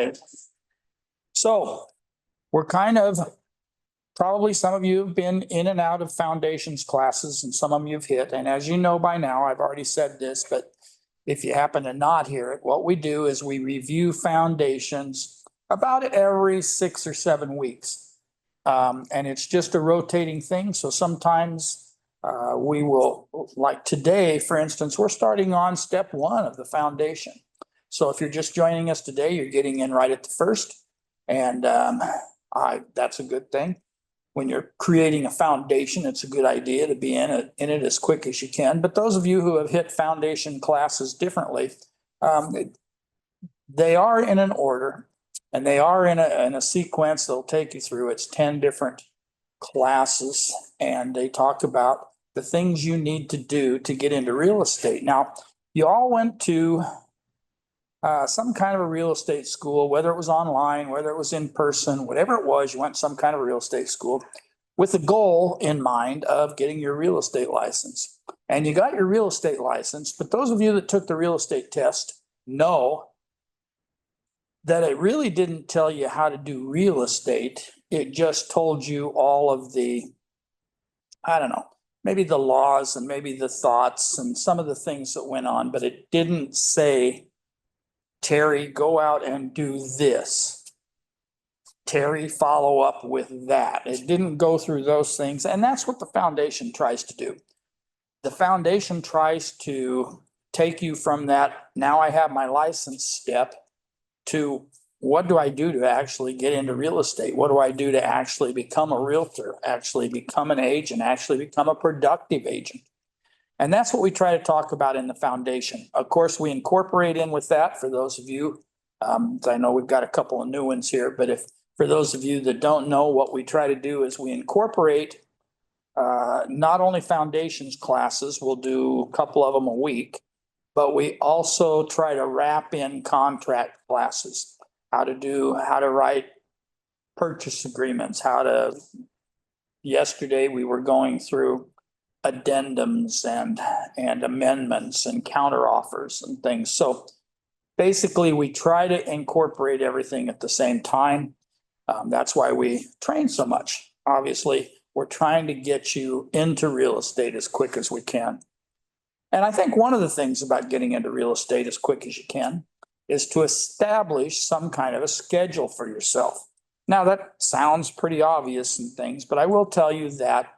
right. So we're kind of, probably some of you have been in and out of foundations classes and some of you have hit. And as you know by now, I've already said this, but if you happen to not hear it, what we do is we review foundations about every 6 or 7 weeks. And it's just a rotating thing. So sometimes we will, like today, for instance, we're starting on step 1 of the foundation. So if you're just joining us today, you're getting in right at the first. And that's a good thing. When you're creating a foundation, it's a good idea to be in it as quick as you can. But those of you who have hit foundation classes differently, they are in an order and they are in a sequence that'll take you through. It's 10 different classes, and they talk about the things you need to do to get into real estate. Now, you all went to some kind of a real estate school, whether it was online, whether it was in person, whatever it was, you went to some kind of real estate school with the goal in mind of getting your real estate license. And you got your real estate license, but those of you that took the real estate test know that it really didn't tell you how to do real estate. It just told you all of the, I don't know, maybe the laws and maybe the thoughts and some of the things that went on, but it didn't say, Terry, go out and do this. Terry, follow up with that. It didn't go through those things. And that's what the foundation tries to do. The foundation tries to take you from that, now I have my license step, to what do I do to actually get into real estate? What do I do to actually become a realtor, actually become an agent, actually become a productive agent? And that's what we try to talk about in the foundation. Of course, we incorporate in with that for those of you, I know we've got a couple of new ones here, but if for those of you that don't know, what we try to do is we incorporate not only foundations classes, we'll do a couple of them a week, but we also try to wrap in contract classes, how to write purchase agreements, yesterday we were going through addendums and amendments and counteroffers and things. So basically we try to incorporate everything at the same time. That's why we train so much. Obviously, we're trying to get you into real estate as quick as we can. And I think one of the things about getting into real estate as quick as you can is to establish some kind of a schedule for yourself. Now that sounds pretty obvious and things, but I will tell you that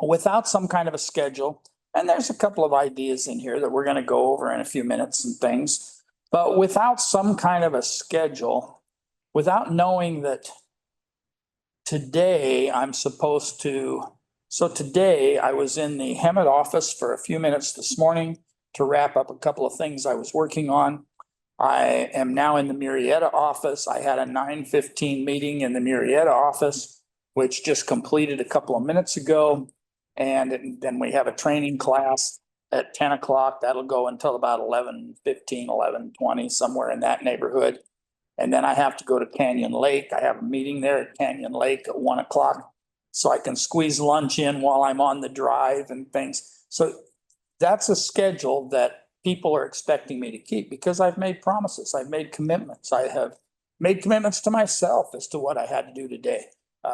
without some kind of a schedule, and there's a couple of ideas in here that we're going to go over in a few minutes and things, but without some kind of a schedule, without knowing that today I'm supposed to, so today I was in the Hemet office for a few minutes this morning to wrap up a couple of things I was working on. I am now in the Murrieta office. I had a 9:15 meeting in the Murrieta office, which just completed a couple of minutes ago. And then we have a training class at 10 o'clock. That'll go until about 11:15, 11:20, somewhere in that neighborhood. And then I have to go to Canyon Lake. I have a meeting there at Canyon Lake at 1 o'clock. So I can squeeze lunch in while I'm on the drive and things. So that's a schedule that people are expecting me to keep because I've made promises. I've made commitments. I have made commitments to myself as to what I had to do today.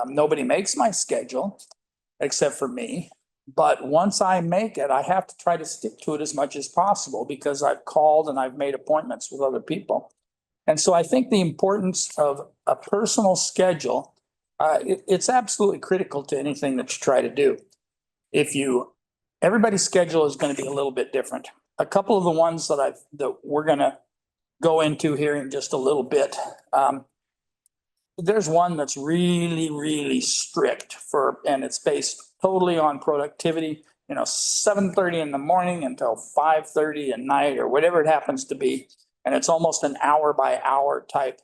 Nobody makes my schedule except for me. But once I make it, I have to try to stick to it as much as possible because I've called and I've made appointments with other people. And so I think the importance of a personal schedule, it's absolutely critical to anything that you try to do. Everybody's schedule is going to be a little bit different. A couple of the ones that we're going to go into here in just a little bit. There's one that's really, really strict and it's based totally on productivity, 7:30 in the morning until 5:30 at night or whatever it happens to be. And it's almost an hour by hour type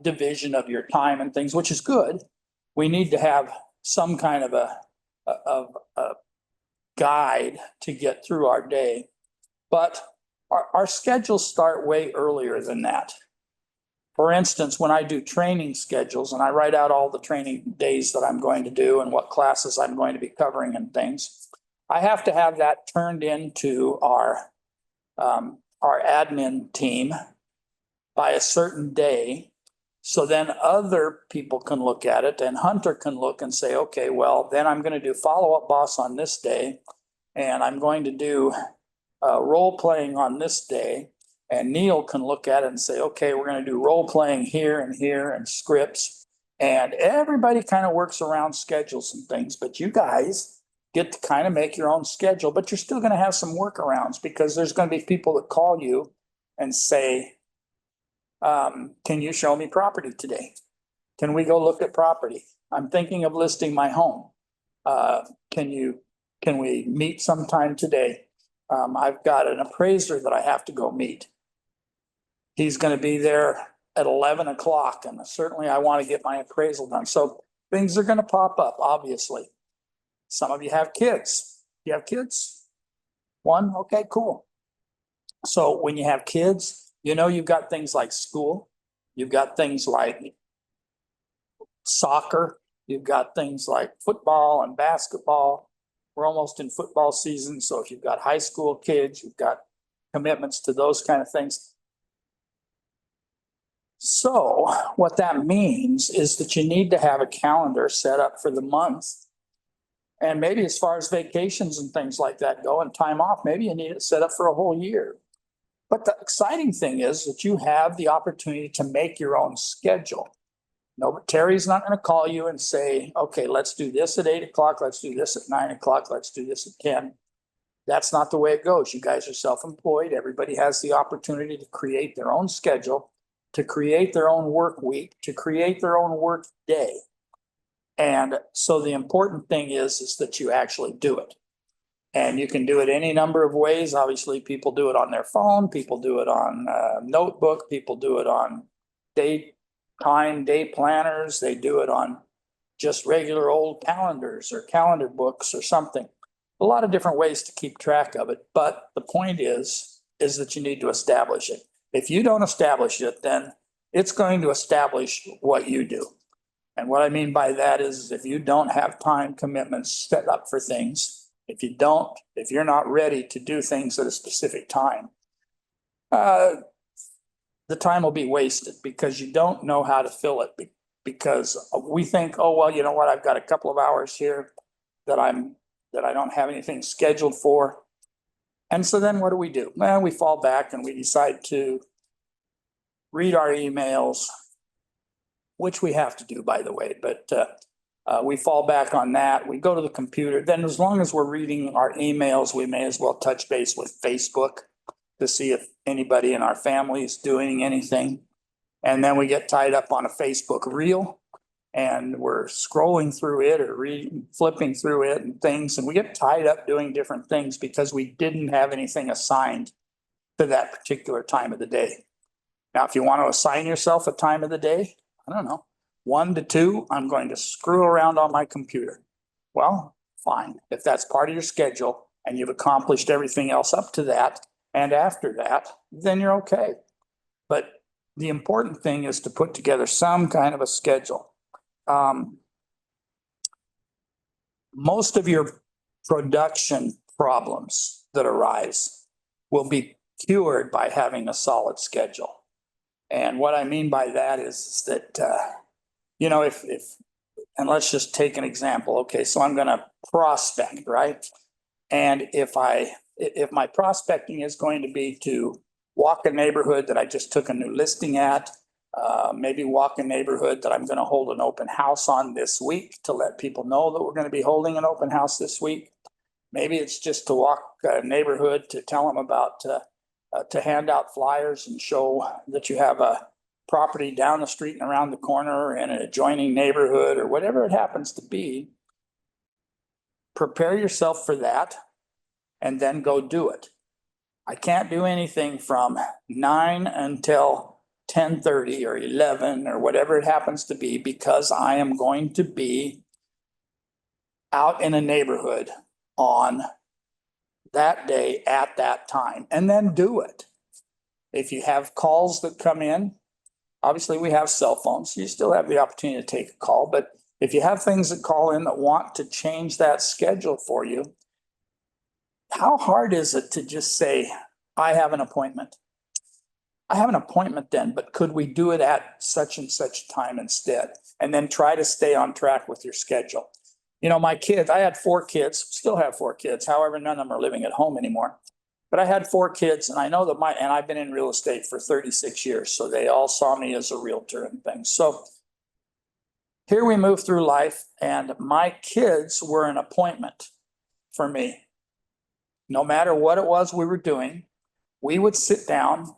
division of your time and things, which is good. We need to have some kind of a guide to get through our day. But our schedules start way earlier than that. For instance, when I do training schedules and I write out all the training days that I'm going to do and what classes I'm going to be covering and things, I have to have that turned into our admin team by a certain day. So then other people can look at it and Hunter can look and say, okay, well, then I'm going to do follow-up boss on this day. And I'm going to do role playing on this day. And Neil can look at it and say, okay, we're going to do role playing here and scripts. And everybody kind of works around schedules and things, but you guys get to kind of make your own schedule, but you're still going to have some workarounds because there's going to be people that call you and say, can you show me property today? Can we go look at property? I'm thinking of listing my home. Can we meet sometime today? I've got an appraiser that I have to go meet. He's going to be there at 11 o'clock and certainly I want to get my appraisal done. So things are going to pop up, obviously. Some of you have kids. You have kids? One? Okay, cool. So when you have kids, you know, you've got things like school. You've got things like soccer. You've got things like football and basketball. We're almost in football season. So if you've got high school kids, you've got commitments to those kind of things. So what that means is that you need to have a calendar set up for the month. And maybe as far as vacations and things like that go and time off, maybe you need it set up for a whole year. But the exciting thing is that you have the opportunity to make your own schedule. No, but Terry's not going to call you and say, okay, let's do this at 8 o'clock. Let's do this at 9 o'clock. Let's do this at 10. That's not the way it goes. You guys are self-employed. Everybody has the opportunity to create their own schedule, to create their own work week, to create their own work day. And so the important thing is that you actually do it. And you can do it any number of ways. Obviously, people do it on their phone. People do it on notebook. People do it on day planners. They do it on just regular old calendars or calendar books or something. A lot of different ways to keep track of it. But the point is that you need to establish it. If you don't establish it, then it's going to establish what you do. And what I mean by that is if you don't have time commitments set up for things, if you're not ready to do things at a specific time, the time will be wasted because you don't know how to fill it. Because we think, oh, well, you know what? I've got a couple of hours here that I don't have anything scheduled for. And so then what do? Well, we fall back and we decide to read our emails, which we have to do, by the way, but we fall back on that. We go to the computer. Then as long as we're reading our emails, we may as well touch base with Facebook to see if anybody in our family is doing anything. And then we get tied up on a Facebook reel and we're scrolling through it or flipping through it and things. And we get tied up doing different things because we didn't have anything assigned to that particular time of the day. Now, if you want to assign yourself a time of the day, I don't know, 1 to 2, I'm going to screw around on my computer. Well, fine. If that's part of your schedule and you've accomplished everything else up to that and after that, then you're okay. But the important thing is to put together some kind of a schedule. Most of your production problems that arise will be cured by having a solid schedule. And what I mean by that is that, and let's just take an example. Okay, so I'm going to prospect, right? And if my prospecting is going to be to walk a neighborhood that I just took a new listing at, maybe walk a neighborhood that I'm going to hold an open house on this week to let people know that we're going to be holding an open house this week. Maybe it's just to walk a neighborhood to tell them about to hand out flyers and show that you have a property down the street and around the corner in an adjoining neighborhood or whatever it happens to be. Prepare yourself for that and then go do it. I can't do anything from 9 until 10:30 or 11 or whatever it happens to be because I am going to be out in a neighborhood on that day at that time, and then do it. If you have calls that come in, obviously we have cell phones, so you still have the opportunity to take a call, but if you have things that call in that want to change that schedule for you, how hard is it to just say, I have an appointment? I have an appointment then, but could we do it at such and such time instead? And then try to stay on track with your schedule. You know, my kids, I had 4 kids, still have 4 kids. However, none of them are living at home anymore. But I had 4 kids, and I know that and I've been in real estate for 36 years. So they all saw me as a realtor and things. So here we move through life, and my kids were an appointment for me. No matter what it was we were doing, we would sit down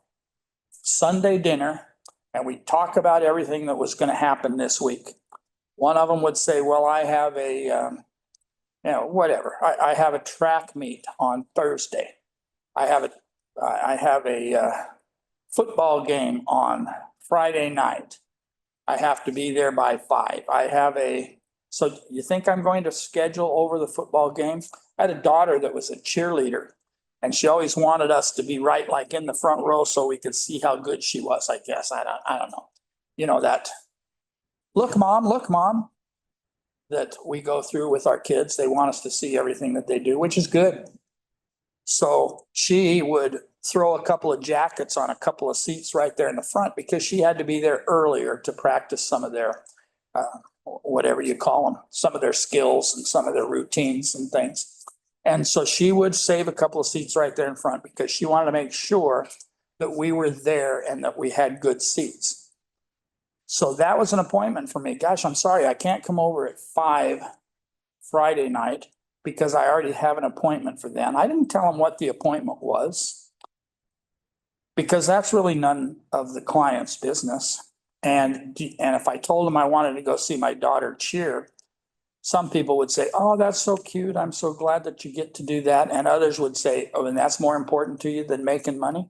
Sunday dinner and we'd talk about everything that was going to happen this week. One of them would say, well, I have whatever. I have a track meet on Thursday. I have a football game on Friday night. I have to be there by 5. So you think I'm going to schedule over the football game? I had a daughter that was a cheerleader, and she always wanted us to be right like in the front row so we could see how good she was, I guess. I don't know. You know that, look, mom, that we go through with our kids. They want us to see everything that they do, which is good. So she would throw a couple of jackets on a couple of seats right there in the front because she had to be there earlier to practice some of their, whatever you call them, some of their skills and some of their routines and things. And so she would save a couple of seats right there in front because she wanted to make sure that we were there and that we had good seats. So that was an appointment for me. Gosh, I'm sorry, I can't come over at 5 Friday night because I already have an appointment for then. I didn't tell them what the appointment was because that's really none of the client's business. And if I told them I wanted to go see my daughter cheer, some people would say, oh, that's so cute. I'm so glad that you get to do that. And others would say, oh, and that's more important to you than making money?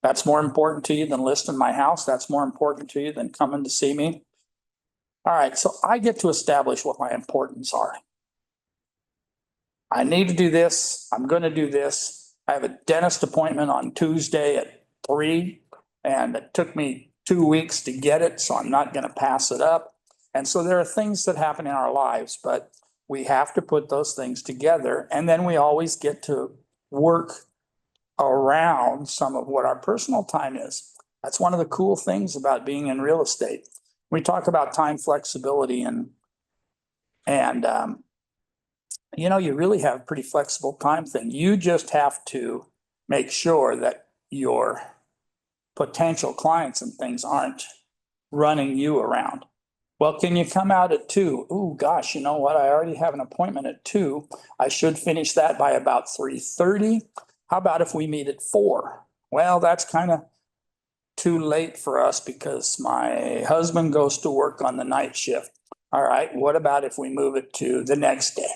That's more important to you than listing my house? That's more important to you than coming to see me? All right, so I get to establish what my importance are. I need to do this. I'm going to do this. I have a dentist appointment on Tuesday at 3, and it took me 2 weeks to get it, so I'm not going to pass it up. And so there are things that happen in our lives, but we have to put those things together. And then we always get to work around some of what our personal time is. That's one of the cool things about being in real estate. We talk about time flexibility and you know, you really have a pretty flexible time thing. You just have to make sure that your potential clients and things aren't running you around. Well, can you come out at 2? Oh, gosh, you know what? I already have an appointment at 2. I should finish that by about 3:30. How about if we meet at 4? Well, that's kind of too late for us because my husband goes to work on the night shift. All right, what about if we move it to the next day?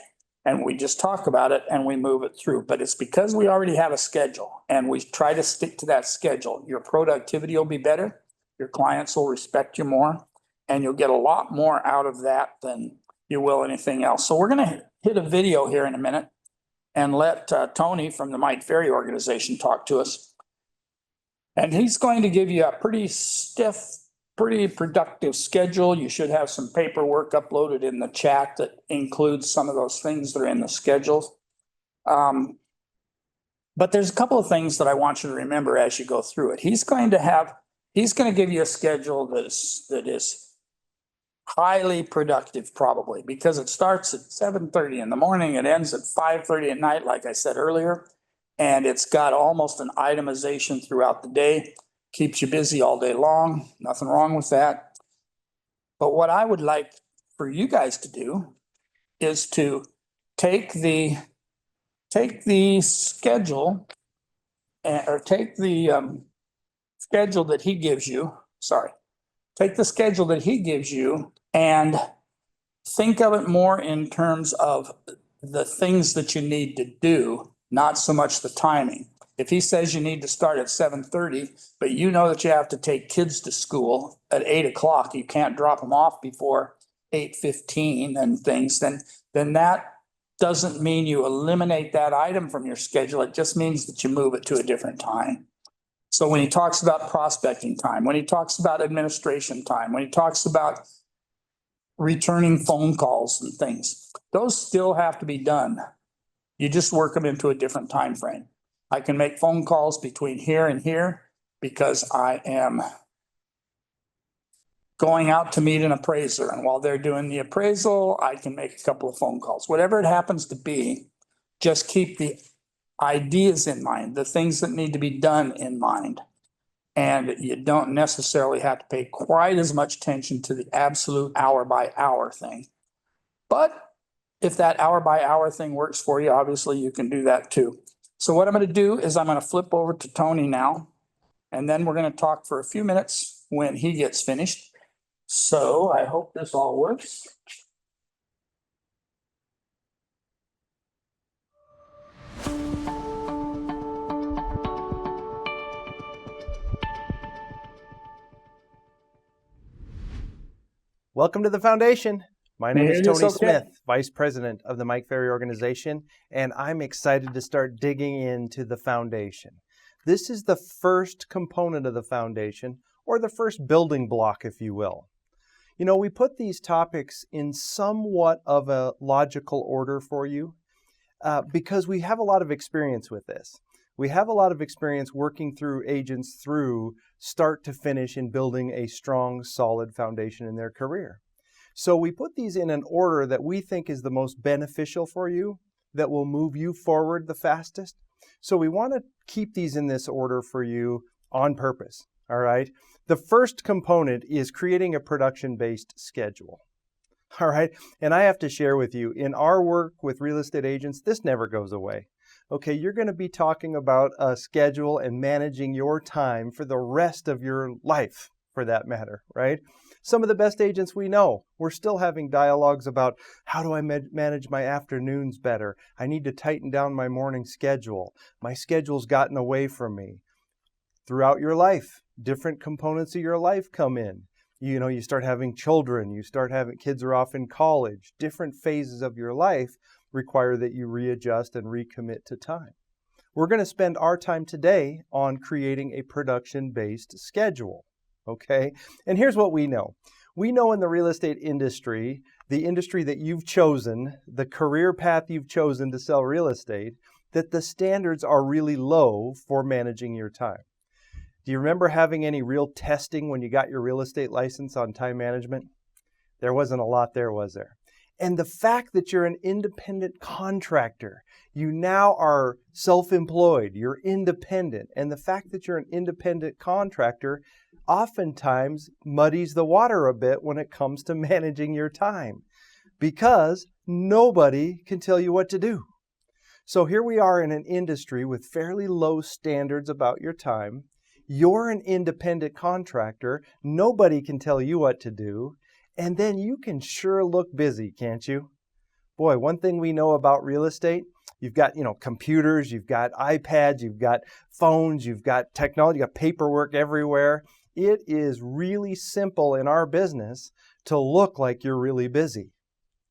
And we just talk about it and we move it through. But it's because we already have a schedule and we try to stick to that schedule. Your productivity will be better. Your clients will respect you more, and you'll get a lot more out of that than you will anything else. So we're going to hit a video here in a minute and let Tony from the Mike Ferry organization talk to us. And he's going to give you a pretty stiff, pretty productive schedule. You should have some paperwork uploaded in the chat that includes some of those things that are in the schedule. But there's a couple of things that I want you to remember as you go through it. He's going to give you a schedule that is highly productive, probably, because it starts at 7:30 in the morning, it ends at 5:30 at night, like I said earlier, and it's got almost an itemization throughout the day. Keeps you busy all day long. Nothing wrong with that. But what I would like for you guys to do is to take the schedule or take the schedule that he gives you. Sorry. Take the schedule that he gives you and think of it more in terms of the things that you need to do, not so much the timing. If he says you need to start at 7:30, but you know that you have to take kids to school at 8 o'clock, you can't drop them off before 8:15 and things, then that doesn't mean you eliminate that item from your schedule. It just means that you move it to a different time. So when he talks about prospecting time, when he talks about administration time, when he talks about returning phone calls and things, those still have to be done. You just work them into a different time frame. I can make phone calls between here and here, because I am going out to meet an appraiser. And while they're doing the appraisal, I can make a couple of phone calls, whatever it happens to be. Just keep the ideas in mind, the things that need to be done in mind. And you don't necessarily have to pay quite as much attention to the absolute hour by hour thing. But if that hour by hour thing works for you, obviously you can do that too. So what I'm going to do is I'm going to flip over to Tony now, and then we're going to talk for a few minutes when he gets finished. So I hope this all works. Welcome to the foundation. My name is It is Tony okay. Smith, Vice President of the Mike Ferry Organization, and I'm excited to start digging into the foundation. This is the first component of the foundation, or the first building block, if you will. You know, we put these topics in somewhat of a logical order for you because we have a lot of experience with this. We have a lot of experience working through agents through start to finish in building a strong, solid foundation in their career. So we put these in an order that we think is the most beneficial for you, that will move you forward the fastest. So we want to keep these in this order for you on purpose, all right? The first component is creating a production-based schedule. All right, and I have to share with you, in our work with real estate agents, this never goes away. Okay, you're going to be talking about a schedule and managing your time for the rest of your life, for that matter, right? Some of the best agents we know, we're still having dialogues about how do I manage my afternoons better? I need to tighten down my morning schedule. My schedule's gotten away from me. Throughout your life, different components of your life come in. You know, you start having children, you start having kids are off in college. Different phases of your life require that you readjust and recommit to time. We're going to spend our time today on creating a production-based schedule, okay? And here's what we know. We know in the real estate industry, the industry that you've chosen, the career path you've chosen to sell real estate, that the standards are really low for managing your time. Do you remember having any real testing when you got your real estate license on time management? There wasn't a lot there, was there? And the fact that you're an independent contractor, you now are self-employed, you're independent, and the fact that you're an independent contractor oftentimes muddies the water a bit when it comes to managing your time, because nobody can tell you what to do. So here we are in an industry with fairly low standards about your time. You're an independent contractor, nobody can tell you what to do, and then you can sure look busy, can't you? Boy, one thing we know about real estate, you've got, computers, you've got iPads, you've got phones, you've got technology, you've got paperwork everywhere. It is really simple in our business to look like you're really busy.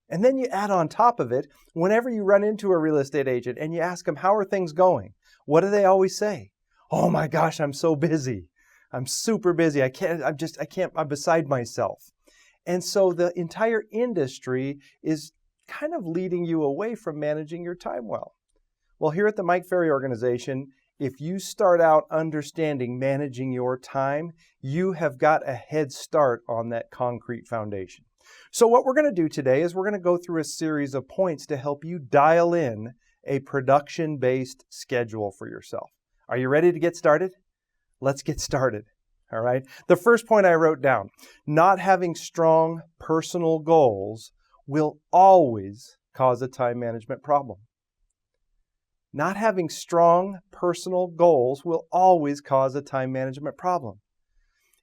And then you add on top of it, whenever you run into a real estate agent and you ask them, how are things going? What do they always say? Oh my gosh, I'm so busy. I'm super busy. I'm beside myself. And so the entire industry is kind of leading you away from managing your time well. Well, here at the Mike Ferry Organization, if you start out understanding managing your time, you have got a head start on that concrete foundation. So what we're going to do today is we're going to go through a series of points to help you dial in a production-based schedule for yourself. Are you ready to get started? Let's get started. All right. The first point I wrote down, not having strong personal goals will always cause a time management problem. Not having strong personal goals will always cause a time management problem.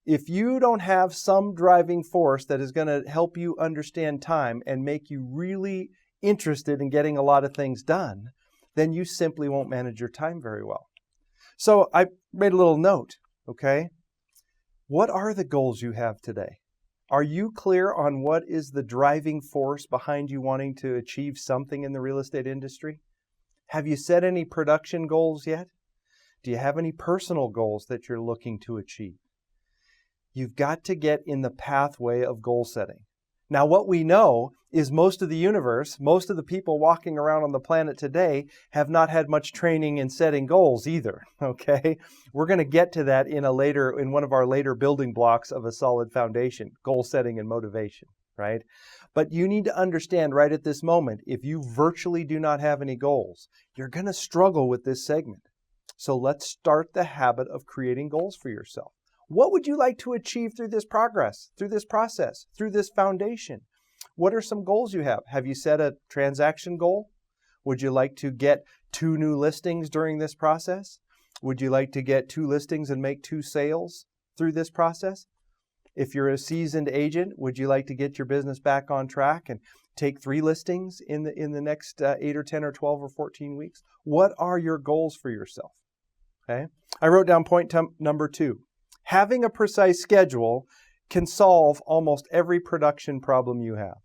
If you don't have some driving force that is going to help you understand time and make you really interested in getting a lot of things done, then you simply won't manage your time very well. So I made a little note, okay? What are the goals you have today? Are you clear on what is the driving force behind you wanting to achieve something in the real estate industry? Have you set any production goals yet? Do you have any personal goals that you're looking to achieve? You've got to get in the pathway of goal setting. Now, what we know is most of the universe, most of the people walking around on the planet today have not had much training in setting goals either, okay? We're going to get to that in one of our later building blocks of a solid foundation, goal setting and motivation, right? But you need to understand right at this moment, if you virtually do not have any goals, you're going to struggle with this segment. So let's start the habit of creating goals for yourself. What would you like to achieve through this progress, through this process, through this foundation? What are some goals you have? Have you set a transaction goal? Would you like to get 2 new listings during this process? Would you like to get 2 listings and make 2 sales through this process? If you're a seasoned agent, would you like to get your business back on track and take 3 listings in the next 8 or 10 or 12 or 14 weeks? What are your goals for yourself? Okay. I wrote down point number 2. Having a precise schedule can solve almost every production problem you have.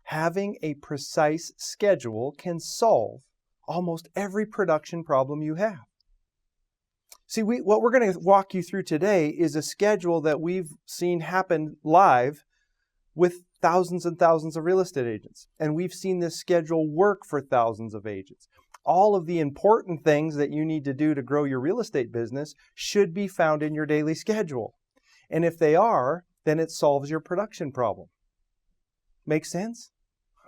Having a precise schedule can solve almost every production problem you have. See, what we're going to walk you through today is a schedule that we've seen happen live with thousands and thousands of real estate agents. And we've seen this schedule work for thousands of agents. All of the important things that you need to do to grow your real estate business should be found in your daily schedule. And if they are, then it solves your production problem. Make sense?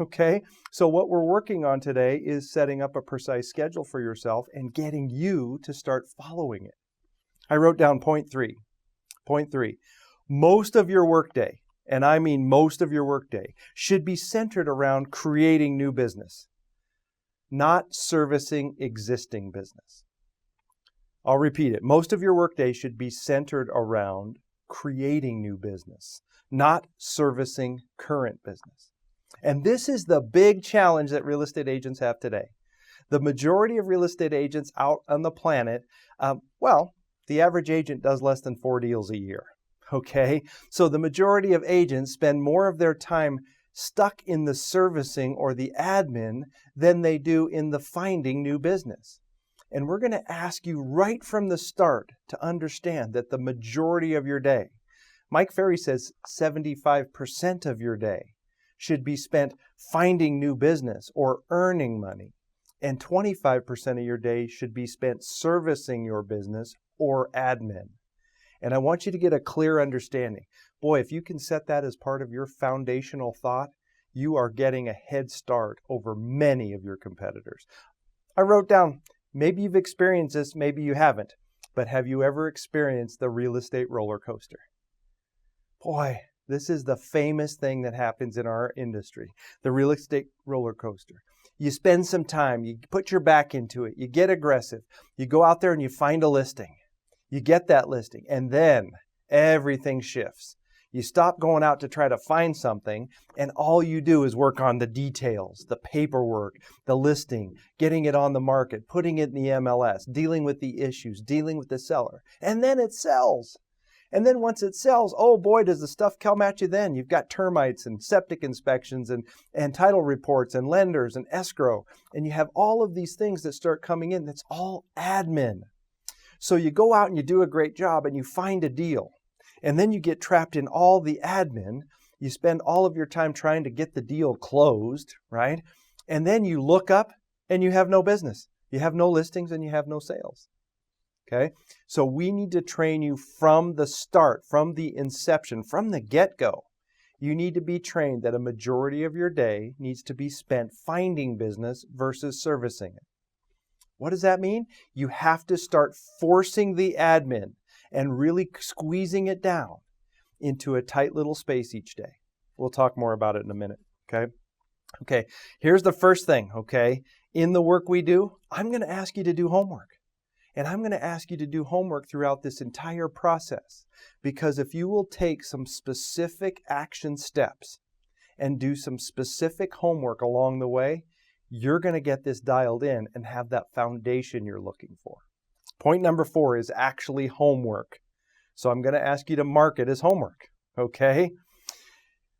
Okay, so what we're working on today is setting up a precise schedule for yourself and getting you to start following it. I wrote down point 3. Point 3, most of your workday, and I mean most of your workday, should be centered around creating new business, not servicing existing business. I'll repeat it. Most of your workday should be centered around creating new business, not servicing current business. And this is the big challenge that real estate agents have today. The majority of real estate agents out on the planet, the average agent does less than 4 deals a year, okay? So the majority of agents spend more of their time stuck in the servicing or the admin than they do in the finding new business. And we're going to ask you right from the start to understand that the majority of your day, Mike Ferry says 75% of your day, should be spent finding new business or earning money. And 25% of your day should be spent servicing your business or admin. And I want you to get a clear understanding. Boy, if you can set that as part of your foundational thought, you are getting a head start over many of your competitors. I wrote down, maybe you've experienced this, maybe you haven't, but have you ever experienced the real estate roller coaster? Boy, this is the famous thing that happens in our industry, the real estate roller coaster. You spend some time, you put your back into it, you get aggressive, you go out there and you find a listing. You get that listing, and then everything shifts. You stop going out to try to find something, and all you do is work on the details, the paperwork, the listing, getting it on the market, putting it in the MLS, dealing with the issues, dealing with the seller, and then it sells. And then once it sells, oh boy, does the stuff come at you then. You've got termites and septic inspections and title reports and lenders and escrow. And you have all of these things that start coming in. That's all admin. So you go out and you do a great job and you find a deal. And then you get trapped in all the admin. You spend all of your time trying to get the deal closed, right? And then you look up and you have no business. You have no listings and you have no sales. Okay, so we need to train you from the start, from the inception, from the get-go. You need to be trained that a majority of your day needs to be spent finding business versus servicing it. What does that mean? You have to start forcing the admin and really squeezing it down into a tight little space each day. We'll talk more about it in a minute, okay? Okay, here's the first thing, okay? In the work we do, I'm going to ask you to do homework. And I'm going to ask you to do homework throughout this entire process, because if you will take some specific action steps and do some specific homework along the way, you're going to get this dialed in and have that foundation you're looking for. Point number 4 is actually homework. So I'm going to ask you to mark it as homework, okay?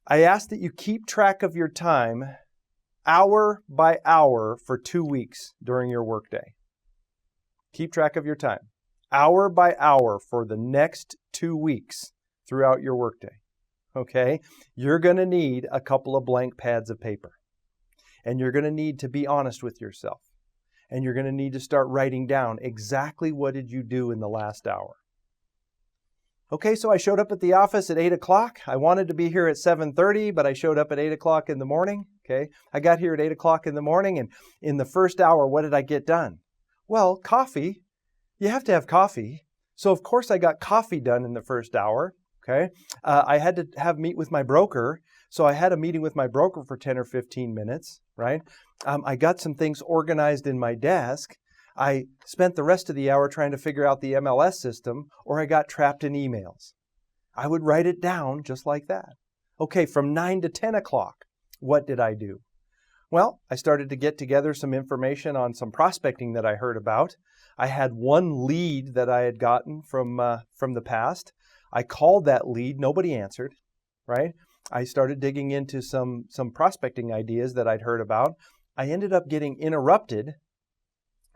I ask that you keep track of your time hour by hour for 2 weeks during your workday. Keep track of your time, hour by hour for the next 2 weeks throughout your workday, okay, you're going to need a couple of blank pads of paper. And you're going to need to be honest with yourself. And you're going to need to start writing down exactly what did you do in the last hour. Okay, so I showed up at the office at 8 o'clock. I wanted to be here at 7:30, but I showed up at 8 o'clock in the morning. Okay, I got here at 8 o'clock in the morning, and in the first hour, what did I get done? Well, coffee. You have to have coffee. So of course I got coffee done in the first hour. Okay, I had to meet with my broker. So I had a meeting with my broker for 10 or 15 minutes, right? I got some things organized in my desk. I spent the rest of the hour trying to figure out the MLS system, or I got trapped in emails. I would write it down just like that. Okay, from 9 to 10 o'clock, what did I do? Well, I started to get together some information on some prospecting that I heard about. I had one lead that I had gotten from the past. I called that lead. Nobody answered, right? I started digging into some prospecting ideas that I'd heard about. I ended up getting interrupted,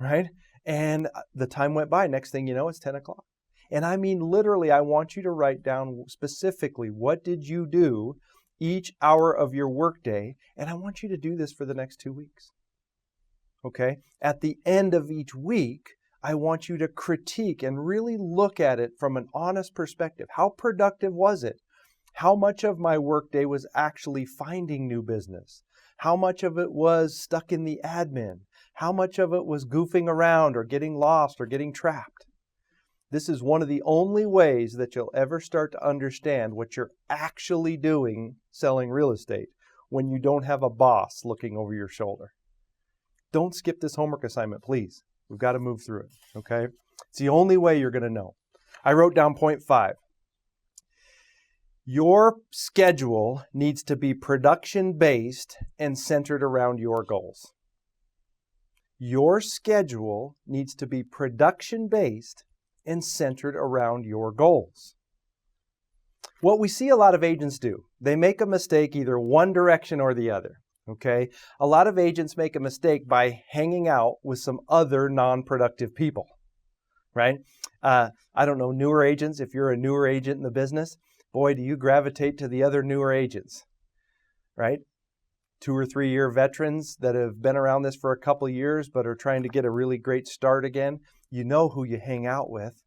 right? And the time went by. Next thing you know, it's 10 o'clock. And I mean, literally, I want you to write down specifically, what did you do each hour of your workday? And I want you to do this for the next 2 weeks. Okay? At the end of each week, I want you to critique and really look at it from an honest perspective. How productive was it? How much of my workday was actually finding new business? How much of it was stuck in the admin? How much of it was goofing around or getting lost or getting trapped? This is one of the only ways that you'll ever start to understand what you're actually doing selling real estate when you don't have a boss looking over your shoulder. Don't skip this homework assignment, please. We've got to move through it, okay? It's the only way you're going to know. I wrote down point 5. Your schedule needs to be production-based and centered around your goals. Your schedule needs to be production-based and centered around your goals. What we see a lot of agents do, they make a mistake either one direction or the other, okay? A lot of agents make a mistake by hanging out with some other non-productive people, right? I don't know, newer agents, if you're a newer agent in the business, boy, do you gravitate to the other newer agents, right? 2 or 3 year veterans that have been around this for a couple years but are trying to get a really great start again. You know who you hang out with.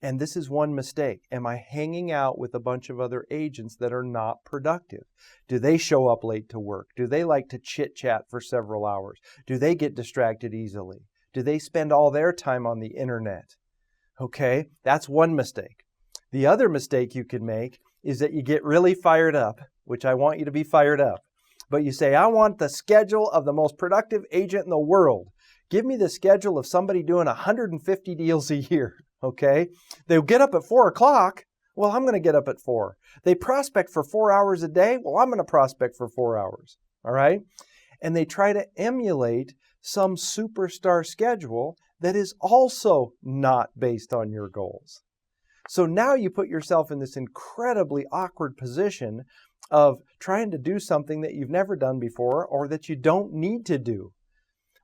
And this is one mistake. Am I hanging out with a bunch of other agents that are not productive? Do they show up late to work? Do they like to chit-chat for several hours? Do they get distracted easily? Do they spend all their time on the internet? Okay, that's one mistake. The other mistake you could make is that you get really fired up, which I want you to be fired up. But you say, I want the schedule of the most productive agent in the world. Give me the schedule of somebody doing 150 deals a year, okay? They'll get up at 4 o'clock. Well, I'm going to get up at 4. They prospect for 4 hours a day. Well, I'm going to prospect for 4 hours, all right? And they try to emulate some superstar schedule that is also not based on your goals. So now you put yourself in this incredibly awkward position of trying to do something that you've never done before or that you don't need to do.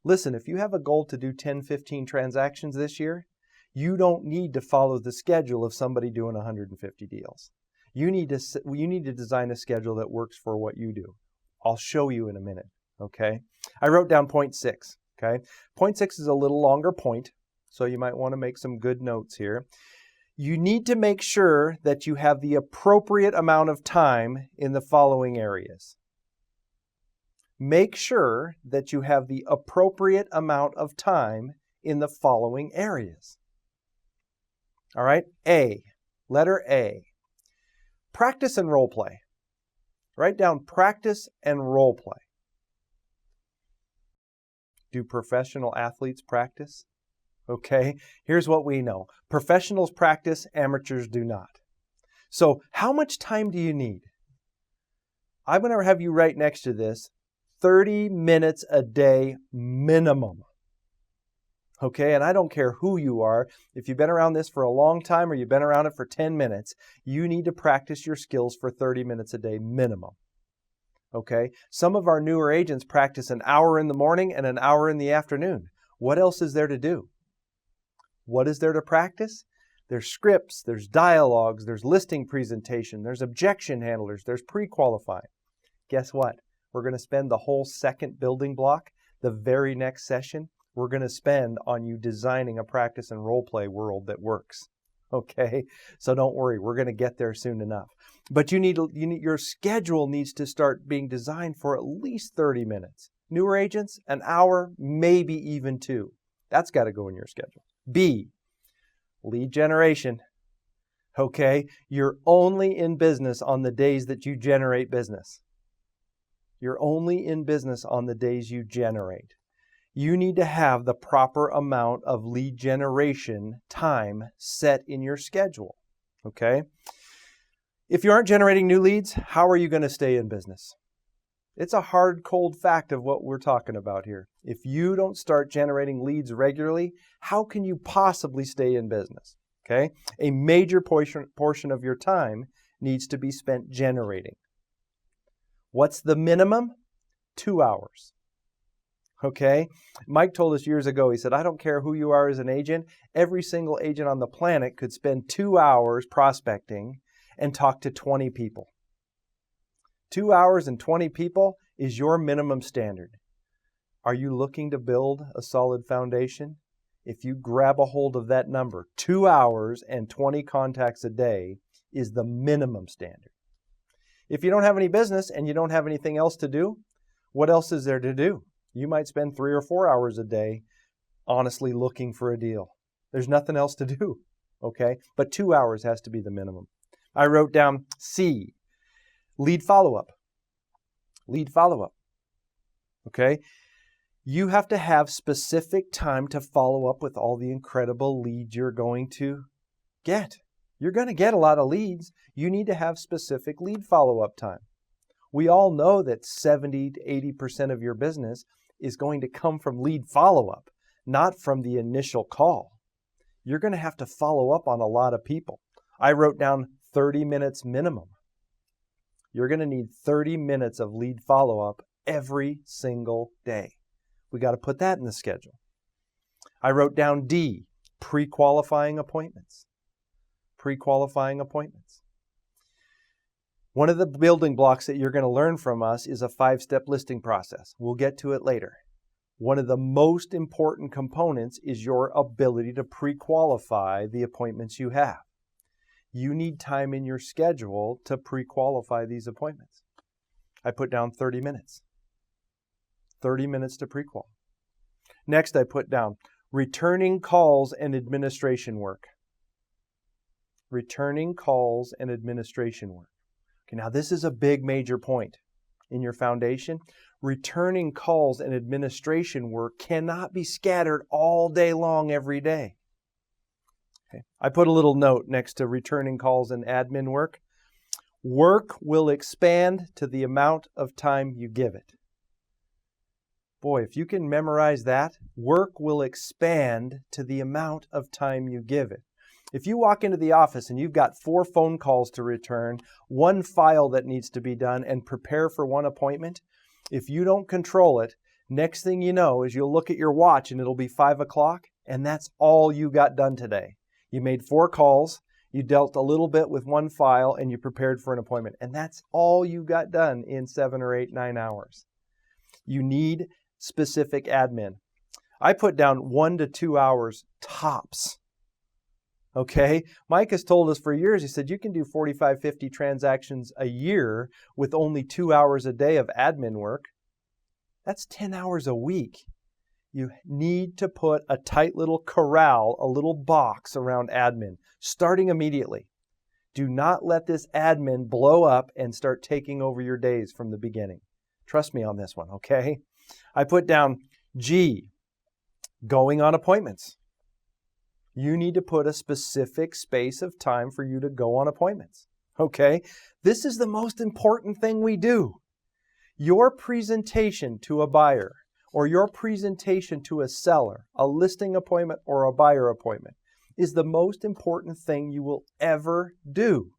Listen, if you have a goal to do 10, 15 transactions this year, you don't need to follow the schedule of somebody doing 150 deals. You need to design a schedule that works for what you do. I'll show you in a minute, okay? I wrote down point 6, okay? Point 6 is a little longer point, so you might want to make some good notes here. You need to make sure that you have the appropriate amount of time in the following areas. Make sure that you have the appropriate amount of time in the following areas. All right, A, letter A. Practice and role play. Write down practice and role play. Do professional athletes practice? Okay, here's what we know. Professionals practice, amateurs do not. So how much time do you need? I'm going to have you write next to this 30 minutes a day minimum. Okay, and I don't care who you are. If you've been around this for a long time or you've been around it for 10 minutes, you need to practice your skills for 30 minutes a day minimum. Okay, some of our newer agents practice an hour in the morning and an hour in the afternoon. What else is there to do? What is there to practice? There's scripts, there's dialogues, there's listing presentation, there's objection handlers, there's pre-qualifying. Guess what? We're going to spend the whole second building block, the very next session, we're going to spend on you designing a practice and role play world that works. Okay? So don't worry, we're going to get there soon enough. But your schedule needs to start being designed for at least 30 minutes. Newer agents, an hour, maybe even 2. That's got to go in your schedule. B, lead generation. Okay? You're only in business on the days that you generate business. You're only in business on the days you generate. You need to have the proper amount of lead generation time set in your schedule. Okay? If you aren't generating new leads, how are you going to stay in business? It's a hard, cold fact of what we're talking about here. If you don't start generating leads regularly, how can you possibly stay in business? Okay? A major portion of your time needs to be spent generating. What's the minimum? 2 hours. Okay? Mike told us years ago, he said, I don't care who you are as an agent, every single agent on the planet could spend 2 hours prospecting and talk to 20 people. 2 hours and 20 people is your minimum standard. Are you looking to build a solid foundation? If you grab a hold of that number, 2 hours and 20 contacts a day is the minimum standard. If you don't have any business and you don't have anything else to do, what else is there to do? You might spend 3 or 4 hours a day honestly looking for a deal. There's nothing else to do, okay? But 2 hours has to be the minimum. I wrote down C, lead follow-up. Lead follow-up, okay? You have to have specific time to follow up with all the incredible leads you're going to get. You're going to get a lot of leads. You need to have specific lead follow-up time. We all know that 70 to 80% of your business is going to come from lead follow-up, not from the initial call. You're going to have to follow up on a lot of people. I wrote down 30 minutes minimum. You're going to need 30 minutes of lead follow-up every single day. We got to put that in the schedule. I wrote down D, pre-qualifying appointments. Pre-qualifying appointments. One of the building blocks that you're going to learn from us is a 5-step listing process. We'll get to it later. One of the most important components is your ability to pre-qualify the appointments you have. You need time in your schedule to pre-qualify these appointments. I put down 30 minutes. 30 minutes to pre-qual. Next, I put down returning calls and administration work. Returning calls and administration work. Okay, now this is a big major point in your foundation. Returning calls and administration work cannot be scattered all day long every day. Okay. I put a little note next to returning calls and admin work. Work will expand to the amount of time you give it. Boy, if you can memorize that, work will expand to the amount of time you give it. If you walk into the office and you've got 4 phone calls to return, 1 file that needs to be done, and prepare for 1 appointment, if you don't control it, next thing you know is you'll look at your watch and it'll be 5 o'clock, and that's all you got done today. You made 4 calls, you dealt a little bit with 1 file, and you prepared for an appointment. And that's all you got done in 7 or 8, 9 hours. You need specific admin. I put down 1 to 2 hours tops. Okay? Mike has told us for years, he said, you can do 45, 50 transactions a year with only 2 hours a day of admin work. That's 10 hours a week. You need to put a tight little corral, a little box around admin, starting immediately. Do not let this admin blow up and start taking over your days from the beginning. Trust me on this one, okay? I put down G, going on appointments. You need to put a specific space of time for you to go on appointments, okay? This is the most important thing we do. Your presentation to a buyer or your presentation to a seller, a listing appointment or a buyer appointment, is the most important thing you will ever do.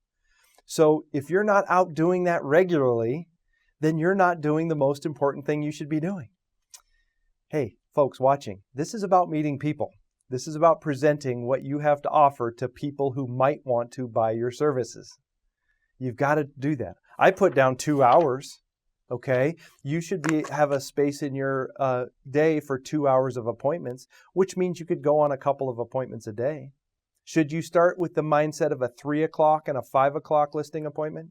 So if you're not out doing that regularly, then you're not doing the most important thing you should be doing. Hey, folks watching, this is about meeting people. This is about presenting what you have to offer to people who might want to buy your services. You've got to do that. I put down 2 hours, okay? You should have a space in your day for 2 hours of appointments, which means you could go on a couple of appointments a day. Should you start with the mindset of a 3 o'clock and a 5 o'clock listing appointment?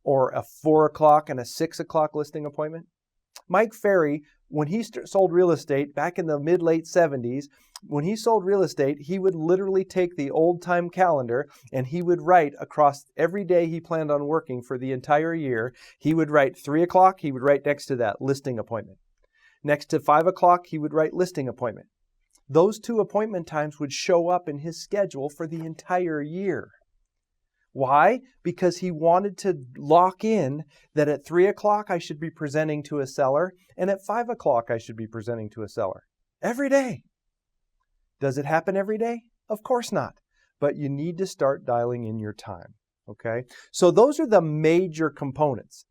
Or a 4 o'clock and a 6 o'clock listing appointment? Mike Ferry, when he sold real estate back in the mid-late 70s, when he sold real estate, he would literally take the old-time calendar and he would write across every day he planned on working for the entire year. He would write 3 o'clock, he would write next to that listing appointment. Next to 5 o'clock, he would write listing appointment. Those 2 appointment times would show up in his schedule for the entire year. Why? Because he wanted to lock in that at 3 o'clock I should be presenting to a seller and at 5 o'clock I should be presenting to a seller. Every day. Does it happen every day? Of course not. But you need to start dialing in your time. Okay? So those are the major components,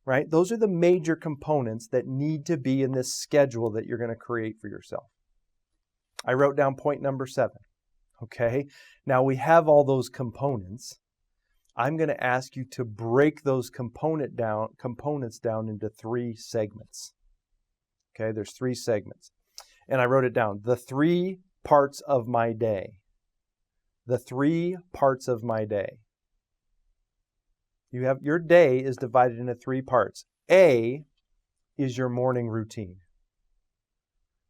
right? Those are the major components that need to be in this schedule that you're going to create for yourself. I wrote down point number 7. Okay? Now we have all those components. I'm going to ask you to break those components down into 3 segments. Okay, there's 3 segments. And I wrote it down. The 3 parts of my day. The 3 parts of my day. Your day is divided into 3 parts. A is your morning routine.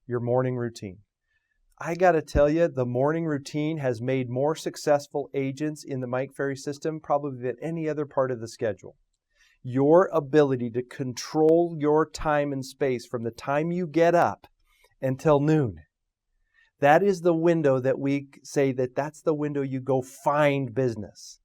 Your morning routine. I got to tell you, the morning routine has made more successful agents in the Mike Ferry system probably than any other part of the schedule. Your ability to control your time and space from the time you get up until noon. That is the window that we say that's the window you go find business.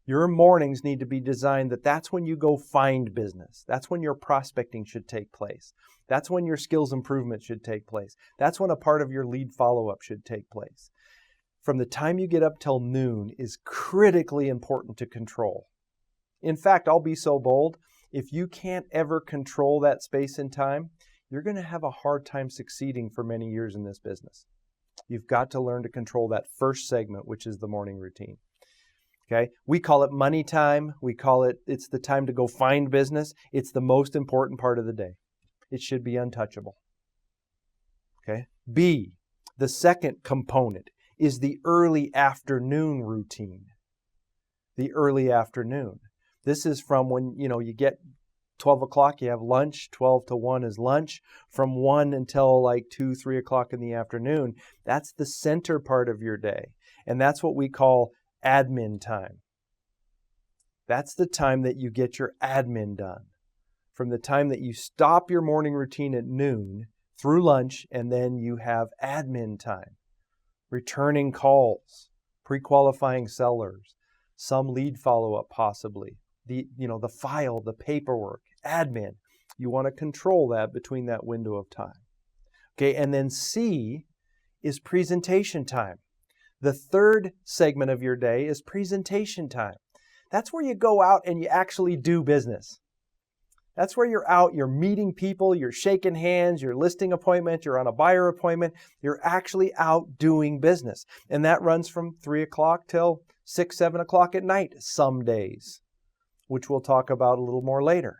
Your mornings need to be designed that's when you go find business. That's when your prospecting should take place. That's when your skills improvement should take place. That's when a part of your lead follow-up should take place. From the time you get up till noon is critically important to control. In fact, I'll be so bold, if you can't ever control that space and time, you're going to have a hard time succeeding for many years in this business. You've got to learn to control that first segment, which is the morning routine. Okay? We call it money time. It's the time to go find business. It's the most important part of the day. It should be untouchable. Okay? B, the second component is the early afternoon routine. The early afternoon. This is from when, you get 12 o'clock, you have lunch, 12 to 1 is lunch. From 1 until like 2, 3 o'clock in the afternoon, that's the center part of your day. And that's what we call admin time. That's the time that you get your admin done. From the time that you stop your morning routine at noon through lunch, and then you have admin time. Returning calls, pre-qualifying sellers, some lead follow-up possibly. The file, the paperwork, admin. You want to control that between that window of time. Okay, and then C is presentation time. The third segment of your day is presentation time. That's where you go out and you actually do business. That's where you're out, you're meeting people, you're shaking hands, you're listing appointment, you're on a buyer appointment, you're actually out doing business. And that runs from 3 o'clock till 6, 7 o'clock at night some days, which we'll talk about a little more later,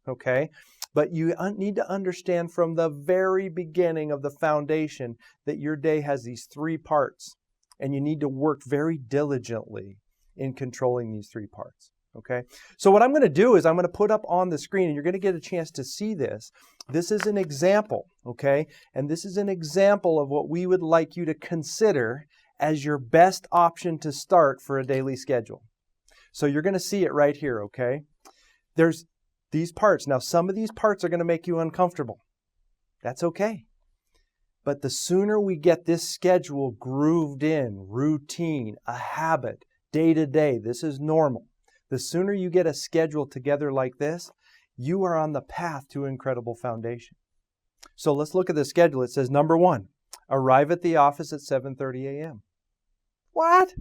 okay? But you need to understand from the very beginning of the foundation that your day has these 3 parts, and you need to work very diligently in controlling these 3 parts, okay? So what I'm going to do is I'm going to put up on the screen, and you're going to get a chance to see this. This is an example, okay? And this is an example of what we would like you to consider as your best option to start for a daily schedule. So you're going to see it right here, okay? There's these parts. Now, some of these parts are going to make you uncomfortable. That's okay. But the sooner we get this schedule grooved in, routine, a habit, day to day, this is normal. The sooner you get a schedule together like this, you are on the path to incredible foundation. So let's look at the schedule. It says, number 1, arrive at the office at 7:30 a.m. What?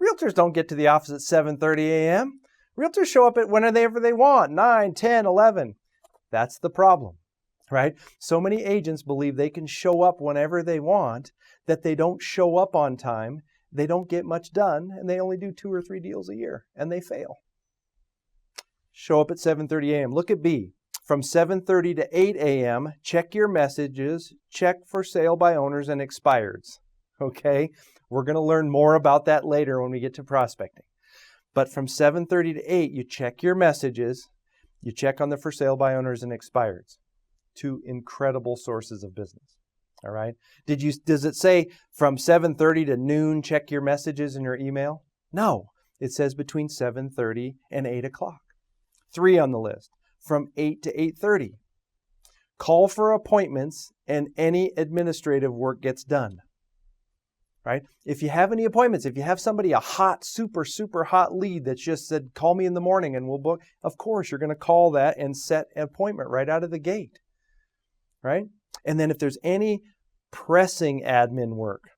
Realtors don't get to the office at 7:30 a.m. Realtors show up at whenever they want, 9, 10, 11. That's the problem. right? So many agents believe they can show up whenever they want, that they don't show up on time, they don't get much done, and they only do 2 or 3 deals a year, and they fail. Show up at 7:30 a.m. Look at B. From 7:30 to 8 a.m., check your messages, check for sale by owners and expireds. Okay? We're going to learn more about that later when we get to prospecting. But from 7:30 to 8, you check your messages, you check on the for sale by owners and expireds. 2 incredible sources of business. All right? Does it say from 7:30 to noon, check your messages in your email? No. It says between 7:30 and 8 o'clock. 3 on the list, from 8 to 8:30. Call for appointments and any administrative work gets done. Right? If you have any appointments, if you have somebody, a hot, super hot lead that's just said, call me in the morning and we'll book, of course, you're going to call that and set an appointment right out of the gate. Right? And then if there's any pressing admin work,